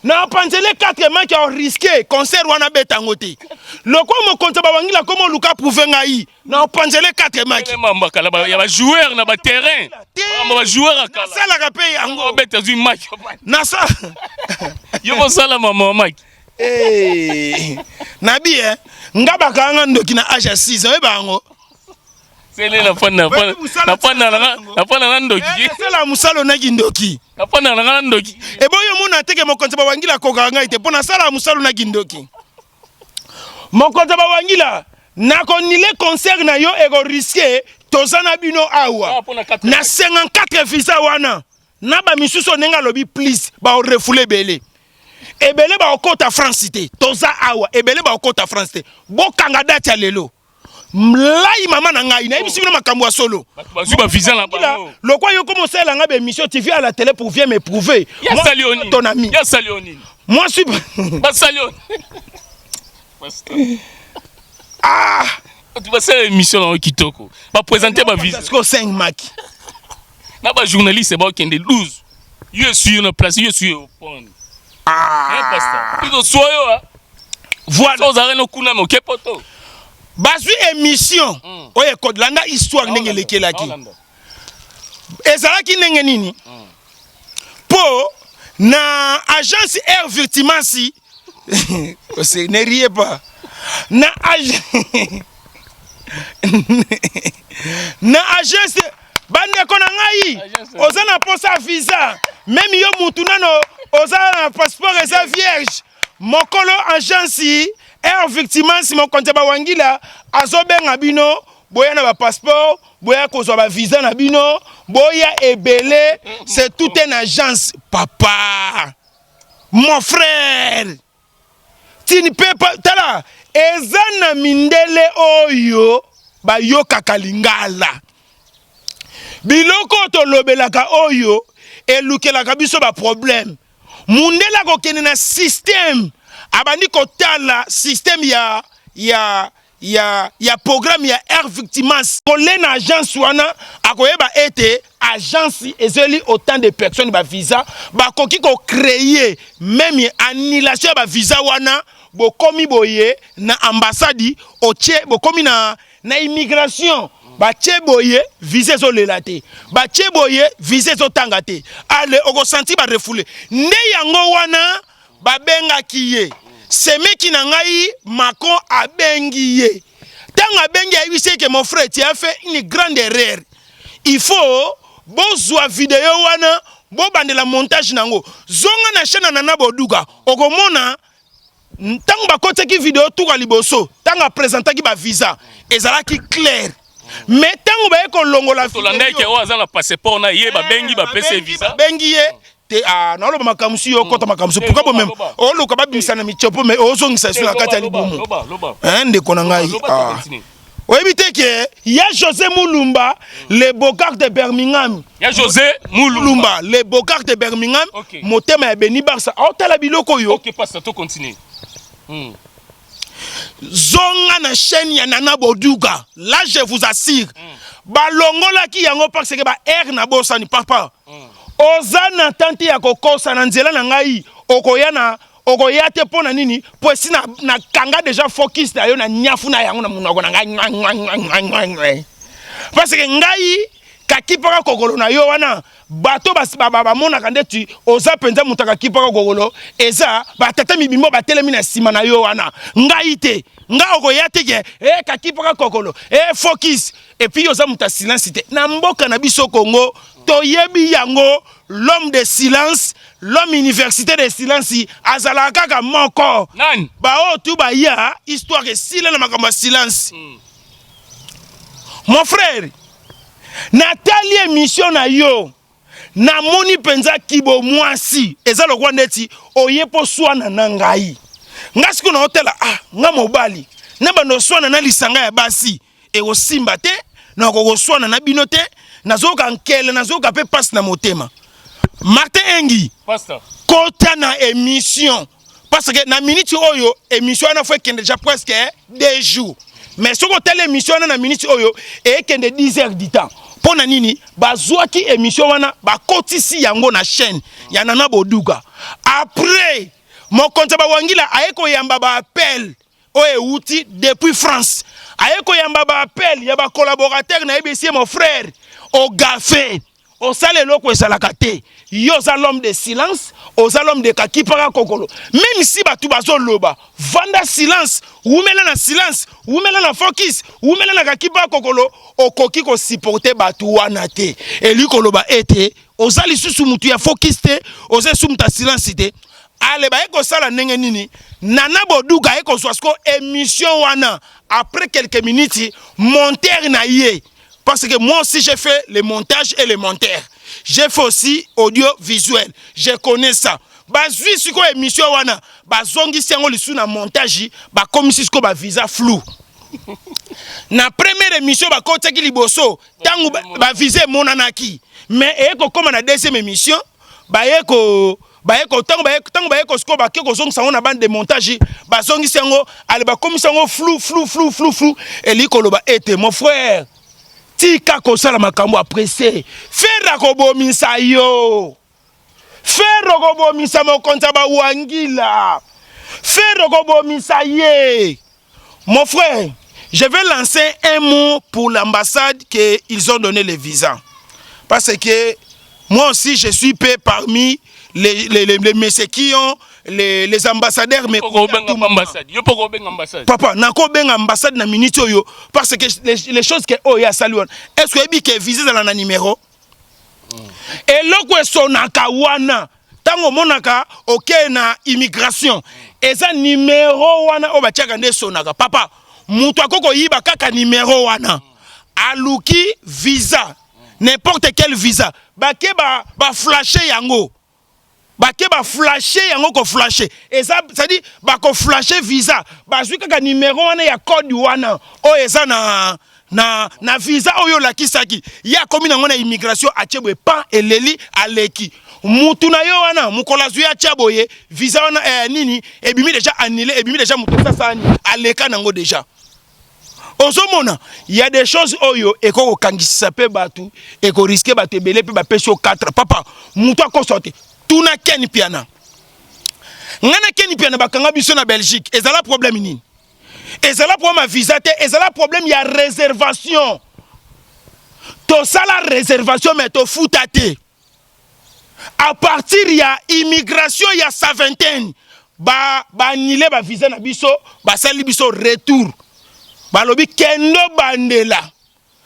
Non panzele 4 maki on risqué concert wana betangote. Le quoi mo konta ba wangila comme Luka pouvenga yi. Non panzele 4 maki. Il y a des joueurs na ba terrain. Ba joueurs akala. Ça la rapé yango beta zu match. Na ça. Yo ko sala mama maki. Eh. Nabi ngaba kanga ndoki na age 6 ans e bango. C'est la fin na ndoki. C'est la musalo na gindoki. Na fin na ndoki. E boyo mona teke mokonza ba wangila ko kanga ite pona sala musalo na gindoki. Mokonza ba wangila na konile concert na yo ego risqué tozana bino awa. Na 54 visa wana. Na ba misuso nenga lobi please ba refoule belé. Ebele ba okota France cité. Toza awa ebele ba okota France cité. Bo kanga date ya lelo. Mlai mama na ngai na ebisi bino makambo ya solo. Ba visa na bango. Le quoi yo commencé la nga be émission tu viens à la télé pour viens me prouver. Moi Salioni. Ton ami. Ya Salioni. Moi suis ba Salioni. Ah, tu vas faire émission dans Kitoko. Ba présenter ba visa. Parce que 5 maki. Na ba journaliste ba kende 12. Yo suis une place, yo suis au pont. Ah. Tu dois soyo. Voilà. Sans arrêt no kuna mo kepoto. Bazui émission oye code landa histoire ndenge lekelaki ezalaki ndenge nini po na agence Air Victimasi ne riez pas na agence bandeko na ngai oza na posa visa même yo mutu nano oza na passeport eza vierge mokolo agence Air Victimasi mon konte ba wangila azobenga bino boya na ba passeport boya kozwa ba visa na bino boya ebele c'est toute une agence papa mon frère tu ne peux pas tala ezana mindele oyo ba yoka kalingala biloko to lobelaka oyo elukelaka biso ba problème mundela ko kene na système abandi kotala système ya programme ya Air Victimasi kolena agence wana akoyeba ete agence ezeli autant de personnes ba visa ba koki ko créer même annulation ba visa wana bokomi boye na ambassade otie bokomi na immigration ba tie boye visa zo lelate ba tie boye visa zo tangate ale oko senti ba refoule nde yango wana ba benga kiye semeki na ngai Macron abengi ye. Tant abengi ayebi c'est que mon frère tu as fait une grande erreur. Il faut bozwa vidéo wana bo bandela montage nango. Zonga na chaîne Nana Boduga. Okomona tant ba koteki vidéo tuka liboso, tant a présenter ki ba visa ezalaki clair. Mais tant ba ko longola vidéo. Tolanda ke o azana passeport na ye ba bengi ba PC visa. Bengi ye. Na lo makamsi yo kota makamsi pourquoi même o lo ka ba bimisa na michopo mais o zongisa sur la kati ya libumu ndeko na ngai o éviter que ya José Mulumba le Bocard de Birmingham ya José Mulumba le Bocard de Birmingham motema ya Beni Barça o tala biloko yo OK passe to continuer zonga na chaîne ya Nana Boduga. Là je vous assure. Balongola ki yango parce que ba air na bosa ni papa. Ozana tanti ya kokosa na nzela na ngai okoya te pona nini po si na kanga déjà focus na yo na nyafu na yango na munoko na ngai. Parce que ngai kakipaka kokolo na yo wana bato ba mona kandeti oza penza mutaka kipaka kokolo eza ba tata mibimo ba telemi na sima na yo wana ngai te nga okoya te ke kakipaka kokolo focus et puis oza muta silence te na mboka na biso Congo toyebi yango l'homme de silence l'homme université de silence azala kaka moko Nan ba o tu ba ya histoire que sila na makambo silence mon frère Nathalie émission na yo na moni penza kibo mwasi eza lokwa ndeti oyepo swana na ngai ngasi ko na hotela nga mobali na bando swana na lisanga ya basi e osimba te na ko swana na bino te nazoka nkele nazoka pe passe na motema Martin Engi pasteur kota na émission parce que na minute oyo émission na fait kende déjà presque 2 jours mais soko telle émission na minute oyo e kende 10 heures du temps pona nini bazwaki émission wana bakotisi yango na chaîne ya Nana Boduga après mon compte ba wangila ayeko yamba ba appel oye outi depuis France ayeko yamba ba appel ya ba collaborateur na EBC mon frère au gafé au sale loko esalaka te yo za l'homme de silence aux l'homme de kakipaka kokolo même si batu bazo loba vanda silence oumela na silence oumela na focus oumela na kakipaka kokolo okoki ko supporter batu wana te eli koloba ete ozali susu mutu ya focus te oze sumta silence te ale ba eko sala ndenge nini Nana Boduga eko swasko émission wana après quelques minutes monter na ye. Parce que moi aussi j'ai fait le montage et le monteur. J'ai fait aussi audiovisuel. Je connais ça. Bazui siko émission wana, bazongi siango lisu na montage, ba komisi siko ba visa flou. Na première émission ba kotaki liboso, tangu ba visa monanaki. Mais eko koma na deuxième émission, ba eko tango ba eko siko ba keko zongi sango na bande de montage, ba zongi siango ale ba komisi sango flou et likoloba ete mon frère. Tika kosala makambo apprécié faire kobomisa yo faire kobomisa mokonza ba wangila faire kobomisa ye. Mon frère, je vais lancer un mot pour l'ambassade qu'ils ont donné le visa parce que moi aussi je suis peu parmi les messieurs qui ont les ambassadeurs mais papa nako benga ambassade na minute oyo parce que les choses que oya saluon est-ce que ebi ke visa dans la numéro et loko sonaka wana tango monaka OK na immigration eza numéro wana o batiaka nde sonaka papa mutu akoko yiba kaka numéro wana aluki visa n'importe quel visa bake ba flasher yango bake ba flasher yango ko flasher eza ça dit ba ko flasher visa bazwi kaka numéro wana ya code wana o eza na visa oyo la kisaki ya komi nango na immigration achebwe pa eleli aleki mutu na yo wana mukola zwi achaboye visa wana nini ebimi déjà annulé ebimi déjà mutu sasa aleka nango déjà. Ozomona, il y a des choses oyo eko kokangisa pe batu eko risquer batu belé pe ba peso 4 papa mutu akosote tuna keni piana ngana keni piana bakanga biso na Belgique ezala problème nini ezala problème à visa te ezala problème ya réservation to sala réservation mais to futate à partir ya immigration ya sa vingtaine ba nile ba visa na biso ba sali biso retour balobi kendo bandela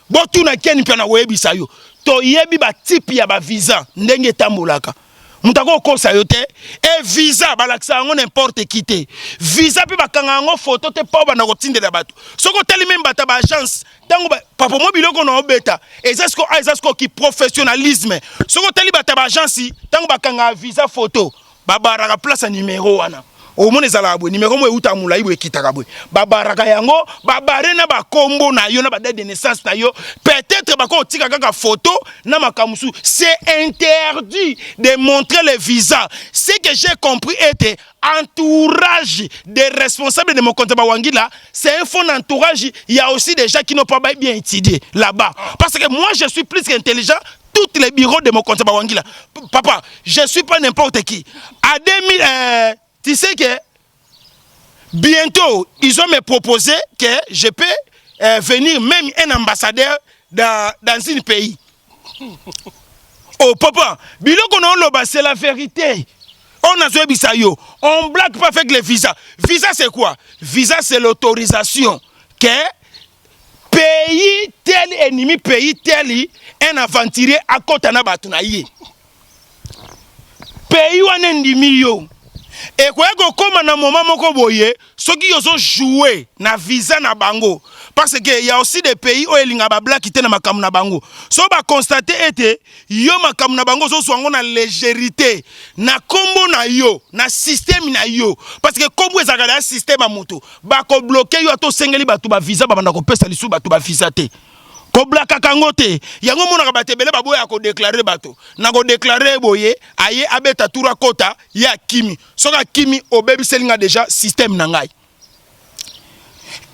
botuna keni piana webisa yo to yebi ba type ya ba visa ndenge tambolaka mutako kosa yo te e visa balakisa ngo n'importe qui te visa pe bakanga ngo photo te pa bana kotindela bato soko teli même bata ba agence tango papa mo biloko na obeta ezasko ki professionnalisme soko teli bata ba agence tango bakanga visa photo babaraka place numéro wana au monde ezala abwe numéro mo euta mulai bo ekitaka bwe babaraka yango babare na bakombo na yo na ba date de naissance na yo peut-être bako tika kaka photo na makamusu. C'est interdit de montrer les visas. Ce que j'ai compris était entourage des responsables de mon compte Bawangila, c'est un fond d'entourage. Il y a aussi des gens qui n'ont pas bien étudié là-bas. Parce que moi, je suis plus qu'intelligent. Tous les bureaux de mon compte Bawangila. Papa, je ne suis pas n'importe qui. À 2000, tu sais que bientôt, ils ont me proposé que je peux venir même un ambassadeur dans un pays. Oh papa, c'est la vérité. On a on blague pas avec les visas. Visa c'est quoi? Visa c'est l'autorisation que pays tel ennemi, pays tel un aventurier à côté na batunaye. Pays ou un ennemi yo. Et quoi que comme na moment moko boye, ceux qui ont joué na visa na bango. Parce qu'il y a aussi des pays où il y a des blagues qui sont dans ma bango. So ba constater était yo makam na bango so soit na légèreté na combo na yo na système na yo parce que combo ezaka na système a moto ba ko bloquer yo to sengeli batu ba visa ba banda ko pesa lisu batu ba visa te ko blaka kangote yango mona ba tebele ba boya ko déclarer bato na ko déclarer boye aye abeta tura kota ya kimi soka kimi obebi selinga déjà système na ngai.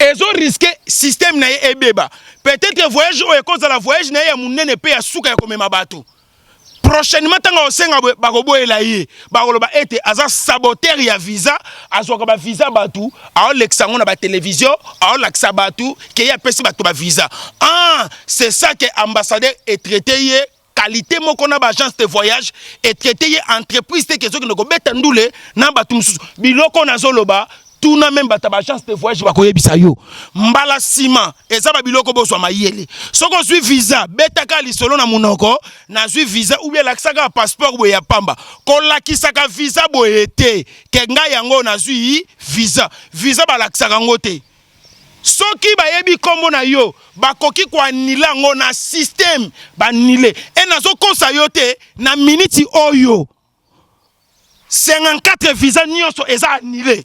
Ils ont risqué système na ebeba. Peut-être que voyage ou cause de la voyage na ya munene pe ya suka ya komema bato. Prochainement tanga osenga bakobo elaye. Bakoloba ete aza saboteur ya visa, azoka ba visa batu, a l'exango na ba télévision, a l'axa batu ke ya pesi batu ba visa. Ah, c'est ça que ambassadeur est traité qualité moko na ba agence de voyage et traité entreprise te kezo ki no ko betandoule na batu mususu. Biloko na zoloba tout na même bata ba chance de voyage ba koyebisa yo mbala sima eza ba biloko bozwa mayele soko zwi visa betaka lisolo na munoko na zwi visa ou bien laksaka passeport bo ya pamba ko lakisaka visa bo ete ke nga yango na zwi visa ba laksaka ngote soki ba yebi kombo na yo ba koki kwa nila ngo na système ba nile e nazo kosa yo te na minute oyo 54 visa nyonso eza annulé.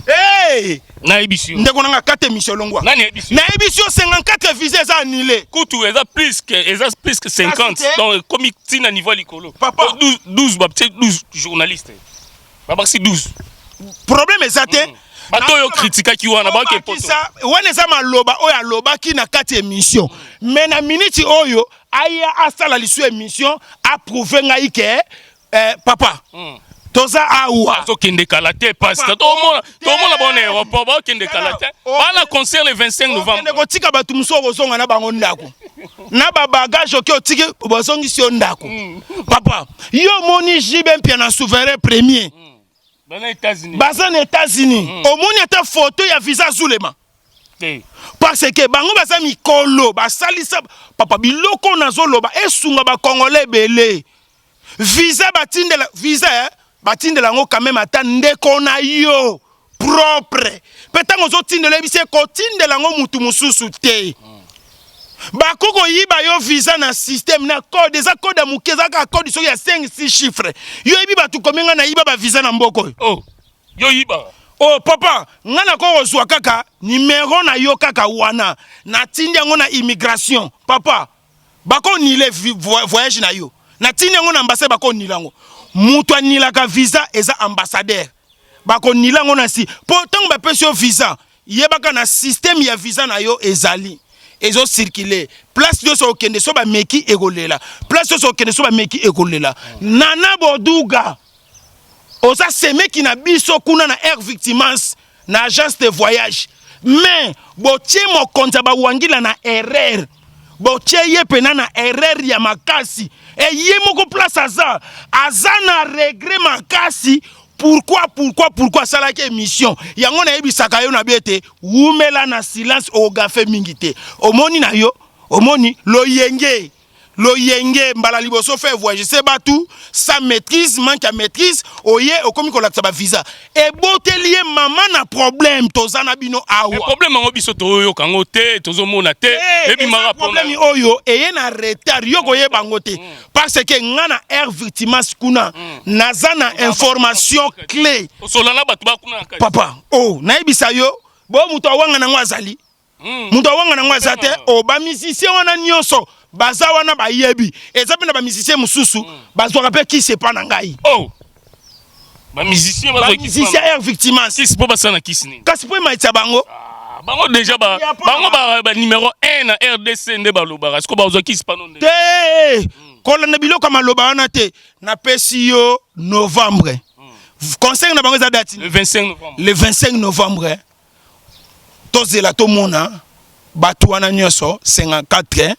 Hey! Na émission. Ndeko nanga 4 émissions longwa. Na émission. Na émission 54 visas annulés. Koutou plus que 50 donc comme tina niveau likolo. Papa 12 journalistes. Baba c'est 12. Problème exacté. Bato yo critique ki wana ba ke poto. Wana za maloba oya loba ki na 4 émissions. Mais na minute oyo aya asala lisu émission approuver ngai ke papa. Toza awa so kende kalate parce que tout le monde bon aéroport ba kende kalate bana concert le 25 novembre ndeko tika batu muso kozonga na bango ndako na ba bagage oki otiki bozongi si ndako papa yo moni jibe mpia na souverain premier bana États-Unis bazana États-Unis omoni ata photo ya visa Zulema parce que bango baza mikolo basalisa papa biloko nazoloba esunga ba congolais belé visa batindela visa batindela ngo quand même ata ndeko na yo propre petango zo tindela bise ko tindela ngo mutu mususu te bakoko yiba yo visa na système na code eza code ya mukeza ka code so ya 5-6 chiffres yo yibi batu komenga na yiba ba visa na mboko oh yo yiba oh papa ngana ko ozwa kaka numéro na yo kaka wana na tindi ngo na immigration papa bako nile voyage na yo na tindi ngo na ambassade bako nilango mutu anilaka visa eza ambassadeur bako nilango na si pourtant ba pesio visa yebaka na système ya visa na yo ezali ezo circuler place de so kende so ba meki egolela place de so kende so ba meki egolela nana boduga oza semeki na biso kuna na air victimance na agence de voyage mais botie mo konta ba wangila na erreur botie ye pena na erreur ya makasi et yé moko place aza na regret makasi pourquoi ça la émission yango na yebisaka yo na biete wumela na silence o gafe mingite omoni na yo omoni lo yenge loyenge mbala liboso fait voyage c'est batu sa maîtrise manque à maîtrise oye okomi ko laksa ba visa et botelier maman na problème tozana bino awa problème ngo biso to yo kango te tozo mona te et bi mara problème oyo eye na retard yo koye bango te parce que ngana air victime kuna nazana information clé solana batu ba kuna papa oh na ebisa yo bo muto awanga na ngwazali muto awanga na ngwazate o ba musicien wana nyonso baza wana ba yebi ezape na ba musicien mususu bazwa pe qui c'est pas na ngai oh ba musicien air victime si c'est pas ça na kisini kasi po maitsa bango bango déjà bango ba numéro 1 na RDC nde baloba est-ce que bazwa qui c'est pas non te kola na biloko maloba wana te na pesi yo novembre conseil na bango za date le 25 novembre tozela to mona batu wana nyoso 54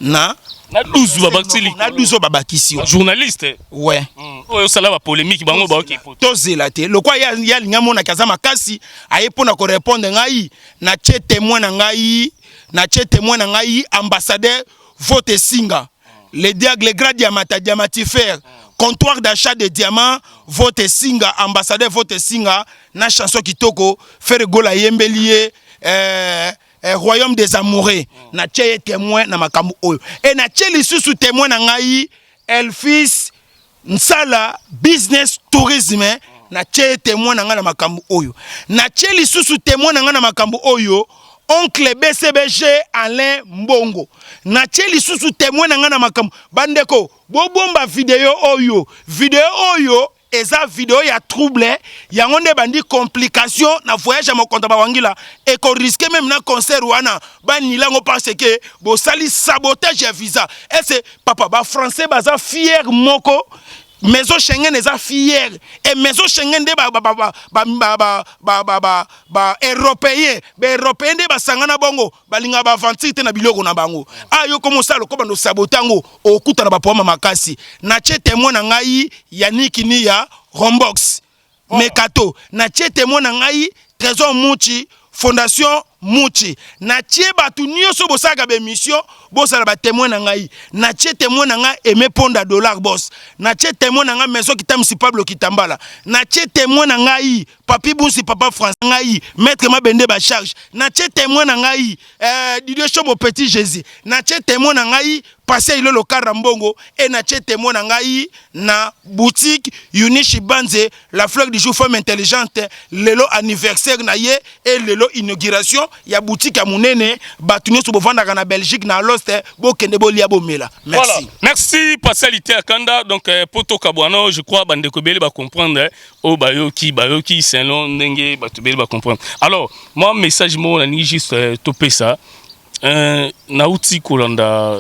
na 12 babakisi journaliste ouais oyo sala ba polémique bango ba OK tozela te lokwa ya linga mona kaza makasi aye pona ko répondre ngai na che témoin na ngai ambassadeur vote singa les grades diamantifères comptoir d'achat de diamants vote singa ambassadeur vote singa na chanson kitoko faire gola yembelie royaume des amoureux na tche témoin na makambu oyo et na tche lisusu témoin na ngai Elfis Nsala business tourisme na tche témoin na ngai na makambu oyo na tche lisusu témoin na ngai na makambu oyo oncle BCBG Alain Mbongo na tche lisusu témoin na ngai na makambu bandeko bobomba video oyo eza vidéo ya trouble yango nde bandi complication na voyage à mokonta bawangila et ko risque même na concert wana banilango parce que bo sali sabotage ya visa et c'est papa ba français baza fier moko maison Schengen eza fier et maison Schengen de ba européen de basangana bongo balinga ba aventure te na biloko na bango ayo komo salo ko bando sabotango okuta na ba poma makasi na che témoin na ngai Yannick ni ya Rombox Mekato na che témoin na ngai Trésor Muchi Fondation Muchi na tie batu nyonso bosaka be mission bosala ba témoin na ngai na tie témoin na ngai Aimé Ponda dollar boss na tie témoin na ngai maison kitamsi Pablo Kitambala na tie témoin na ngai Papi Bunsi papa France ngai maître Mabende ba charge na tie témoin na ngai Didier Chomo Petit Jésus na tie témoin na ngai passé ile le Karambongo et na tie témoin na ngai na boutique Unishi Banze la fleur du jour femme intelligente lelo anniversaire na ye et lelo inauguration ya boutique à munene batunyo so bovanda na Belgique na Lost bokende bolia bomela merci voilà. Merci Pasalité Akanda donc poto kabwano je crois bande ko bele ba comprendre o bayoki c'est long ndenge ba bele ba comprendre alors moi message mo na ni juste topé ça nauti kolanda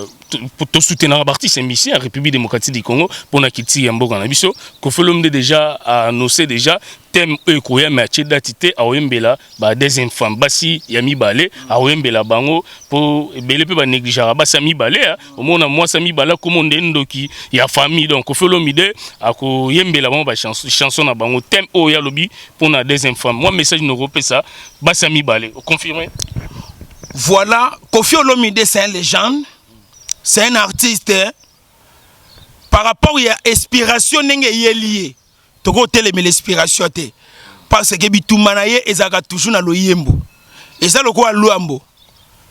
pour te soutenir à partir c'est mission à République démocratique du Congo pour na kiti yamboka na biso ko felomde déjà annoncé déjà thème ekoya match datité a oyembela ba deuxième femme basi yami balé a oyembela bango pour belé pe ba négliger ba sami balé au mona moi sami bala comme ndoki ya famille donc ko felomide a ko yembela bango ba chanson na bango thème oya lobi pour na deuxième femme moi message no repé ça ba sami balé confirmé. Voilà, Koffi Olomide c'est une légende, c'est un artiste par rapport à l'inspiration n'est liée. Toko tele mais l'inspiration te parce que bitumanaye ezaka toujours na loyembo. Eza loko luambo.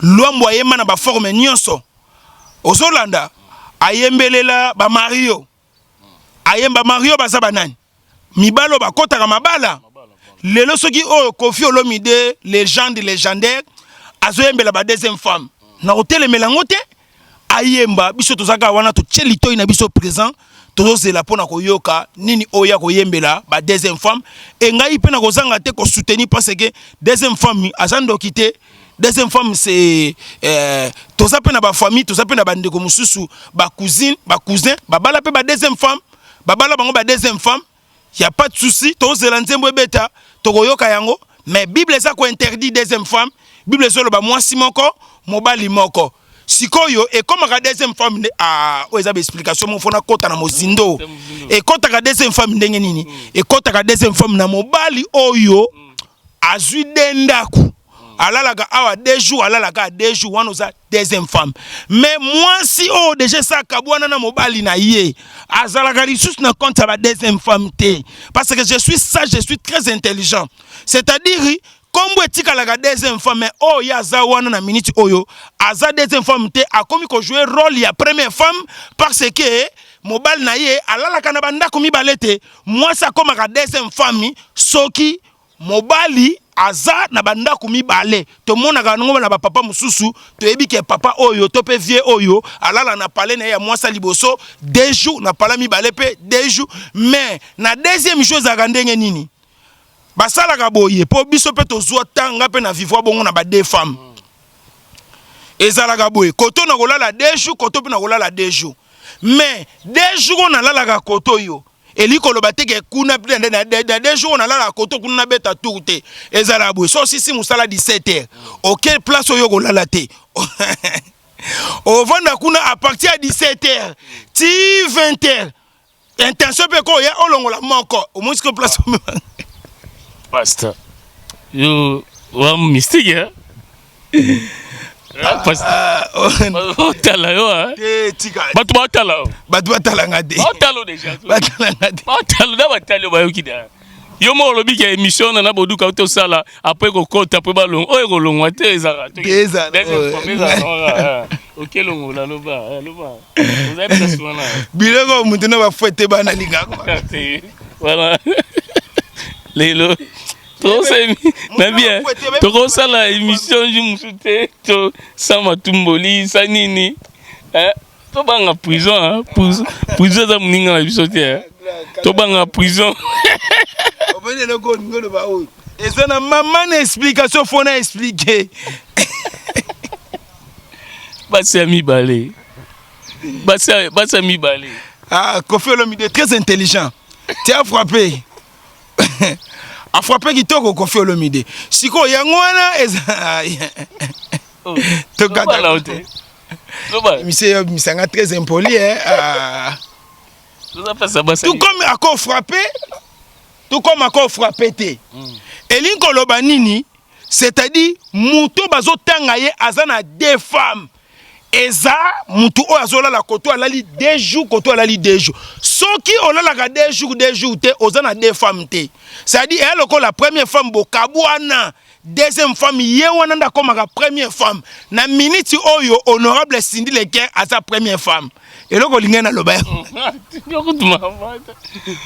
Luambo ayema na ba forme nyonso. Ozolanda ayembelela ba Mario. Ayemba Mario baza banani. Mibalo bakota ka mabala. Lelo soki o Koffi Olomide légendaire azoyembela ba deuxième femme na hôtel melangote ayemba biso tozaka wana to chelito ina biso présent tozozela pona koyoka nini oya koyembela ba deuxième femme et ngai pe na kozanga te ko soutenir parce que deuxième femme azando kité deuxième femme c'est toza pe na ba famille toza pe na ba ndeko mususu ba cousine ba cousin ba bala pe ba deuxième femme ba bala bango ba deuxième femme y a pas de souci tozela nzembo beta tokoyoka yango mais Bible ça ko interdit deuxième femme Bible solo ba mwasi moko mobali moko sikoyo et comme la deuxième femme oza explication mon fona kota na mozindo et kota ka deuxième femme ndenge nini et kota ka deuxième femme na mobali oyo azui dendaku alalaka awa 2 jours alalaka 2 jours wana oza deuxième femme mais moi si oh déjà ça kabwana na mobali na ye azalaka lisusu na compte ba deuxième femme te parce que je suis sage, je suis très intelligent, c'est-à-dire comme etikalaka deuxième femme mais oh ya za wana na minute oyo aza deuxième femme te akomi ko jouer rôle ya première femme parce que mobali na ye alalaka na bandako mibale te moi ça comme ka deuxième femme soki mobali aza na bandako mibale to monaka ngo na papa mususu to yebi ke papa oyo to pe vie oyo alala na palais na ya mwasa liboso 2 jours na pala mibale pe 2 jours mais na deuxième chose a ndenge nini basala ka boye po biso pe to zwa tanga pe na vivre bongo na ba 2 femmes ezala ka boye koto na kolala 2 jours koto pe na kolala 2 jours mais 2 jours na lala ka koto yo eliko lobate ke kuna plus de 2 jours na lala koto kuna beta tourte ezala boye so si musala 17h auquel place oyo kolala te ovanda kuna à partir à 17h ti 20h intention pe ko ya olongola moko au moins que place Pasteur yo wa mystique hein Otala yo hein. Batu batala. Batu batala ngade. Otalo déjà. Batala ngade. Otalo da batalo ba yokida. Yo mo lobi ke émission na boduka auto sala après ko kota après ba long oyo longo te ezara.Eza. OK longo la loba, loba. Vous avez pas soin là. Biloko mutuna ba fouette ba na linga ko. Voilà. Lelo. Trop c'est bien. Trop ça la émission je me soutais to sama tumboli sanini. To banga prison hein. Prison za muninga na biso te. To banga prison. Obene le go ngolo ba o. Eza na maman na explication faut na expliquer. Basi mi balé. Basi mi balé. Ah, Koffi Olomide très intelligent. Tu as frappé. A frappé kitoko Koffi Olomide. Siko yango wana eza to kata. Monsieur Misanga très impoli hein. Tout comme encore frappé, té. Elinko loba nini, c'est-à-dire muto bazo tanga ye azana 2 femmes. Eza mutu o azola la koto alali 2 jours koto alali 2 jours. Soki olala ka 2 jours te ozana 2 femmes te. C'est-à-dire elle ko la première femme bokabwana, deuxième femme ye wana nda koma ka première femme. Na minute oyo honorable Cindy Leker à sa première femme. Et loko lingena loba.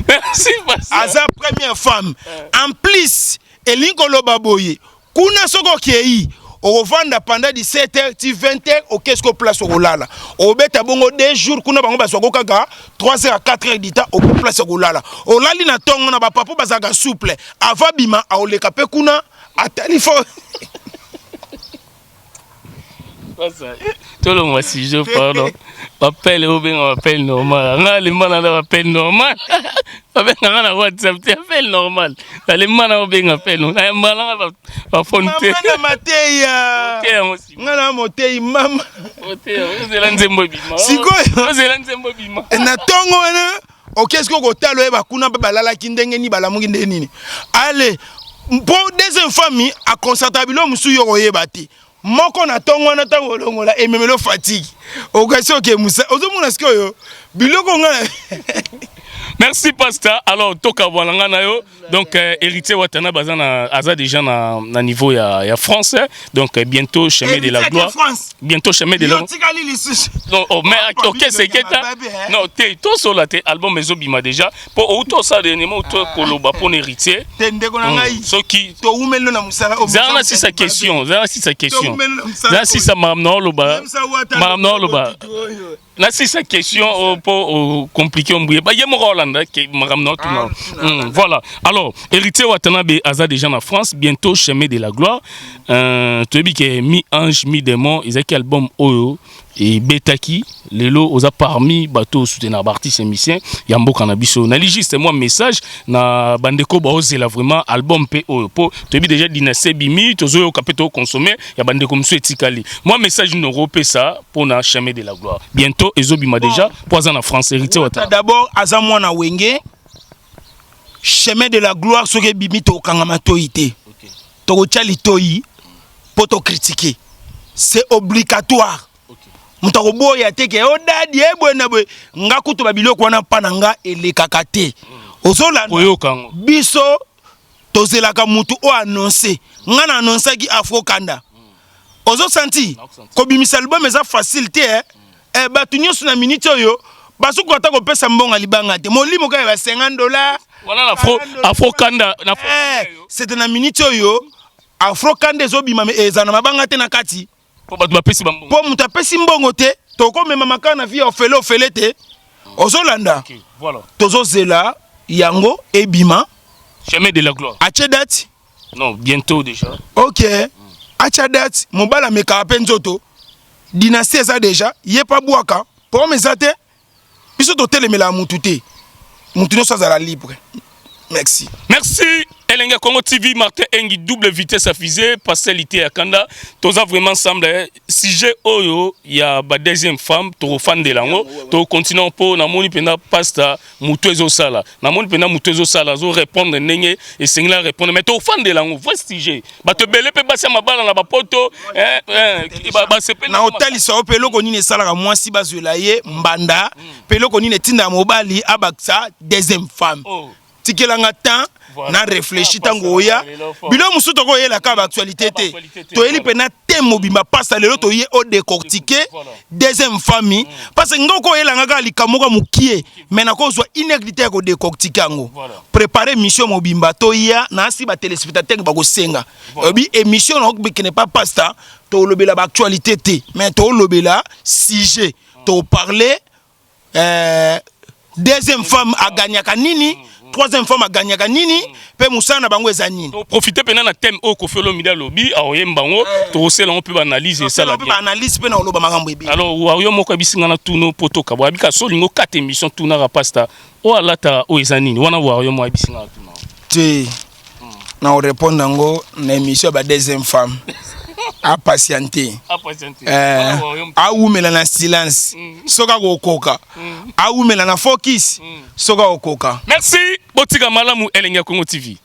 Merci à sa première femme. En plus, elinko loba boye. Kuna soko kei au vendre pendant 17h, 20h, au qu'est-ce qu'on place au lala. Au bête bongo 2 jours, kuna bango basoko kaka 3h à 4h d'ita au place au lala. Au lali na tongo na papa bazaga souple. Ava bima a ole kape kuna atali fo. Tout le monde si je pardon. Appel au bien appel normal. On a les mains dans appel normal. Avec un WhatsApp, appel normal. Les mains au bien appel. On a un malin à fonte. Maman mateya. Ngana motei mama. Vous allez nzembo bima. Siko. Vous allez nzembo bima. Na tongo wana. Qu'est-ce qu'on talo e bakuna ba balala kindenge ni balamuki ndenge nini. Allez. Pour deuxième famille à concertabilo musu yoko yebati. Moko na tongo na tango longola ememelo fatigue. Occasion ke musa. Ozomuna sikoyo. Biloko ngana. Merci pasteur. Alors toka walanga na yo. Donc héritier watana bazana aza déjà na niveau ya France. Donc bientôt chemin de la gloire. Bientôt chemin de la gloire. Non, oh, mais OK c'est que non, to sola te album ezobima déjà pour auto ça dernièrement auto koloba pour héritier. Tendeko na ngai. Soki to umelo na musala. Zana si sa question, zana si sa question. Zana si sa mamno loba. Mamno loba. Là si sa question pour compliquer on bouille. Ba yemo Rolanda qui mamno tout non. Voilà. Alors, héritier Watanabe aza déjà en France, bientôt chemin de la gloire. Tu dis que mi ange mi démon, ils ont quel album Oyo et Betaki, lelo oza parmi bateau soutenir artiste émission Yambo Cannabiso. Na juste moi message na bandeko ba ozela vraiment album pe Oyo po tu dis déjà dynastie bimi tozo kapeto consommer ya bandeko msu etikali. Moi message no repé ça pour na chemin de la gloire. Bientôt ezobima déjà pour en France héritier Watanabe. D'abord aza mwana wenge chemin de la gloire soke bimi to kangama toité. To chali toyi pour te critiquer. C'est obligatoire. Muta koboya teke o dadi ebwena bwe nga kutu babiloko wana pananga elekakate. Ozolanda biso tozelaka mutu o annoncer. Nga na annoncer ki Afro Kanda. Ozo senti ko bimisa album eza facilité batu nyonso na minute oyo basu ko ta ko pesa mbonga libanga te. Molimo ka ba $50. Voilà la Afro Kanda na c'est na minute oyo Afro Kanda ezo bima ezana mabanga te na kati. Pour battre pesi mbongo. Pour muta pesi mbongo te, toko mema makana via ofele te. Ozolanda. OK, voilà. Tozo zela yango ebima. Chemin de la gloire. Ache date? Non, bientôt déjà. OK. Ache date, mobala meka penzoto. Dynastie ça déjà, yé pas boaka. Pour mes ate. Biso to telemela mutu te. Mutu no sazala libre. Merci. Merci. Elenga Congo TV, Martin Engi, double vitesse à fusée, partialité à Kanda. Tous vraiment ensemble. Sujet Oyo, il y a ma deuxième femme, tu fan de l'ango. Tu continues pour Namoni Pena Pasta, Moutuezo Sala. Namoni Pena Moutuezo Sala, zo répondre Nenge et Singla répondre. Mais tu fan de l'ango, vois ce sujet. Bah te belé pe basser ma balle dans la poto. Na hotel iso pelo koni ne sala moi si bazulaye mbanda. Pelo koni ne tinda mobali abaksa deuxième femme. Tikelanga temps na réfléchi tango oya bilo musu to ko yela ka ba actualité te to eli pena te mobimba pasa lelo to ye o décortiquer deuxième famille parce que ngoko yela nga likamoko ka mukie mais na ko zo inégrité ko décortiquer ngo préparer mission mobimba to ya na si ba téléspectateur ba ko senga bi émission na ko ne pas pasta to lobela ba actualité te mais to lobela sujet to parler deuxième femme a gagné kanini. Troisième femme a gagné nini pe musana bango ezanini. Profiter pena na thème o ko felo mida lobby a oyembango to sela on peut analyser ça là. On peut analyser pena oloba makambo ebi. Alors wa yo moko bisinga na tuno poto ka wa bika solingo 4 émissions tuna ra pasta o alata o ezanini wana wa yo mo bisinga na tuno. Tu na o répondre ngo na émission ba deuxième femme. A patienter. A oumela na silence. Soka ko koka. A oumela na focus. Soka ko koka. Merci. Botika malamu Elenga Congo TV.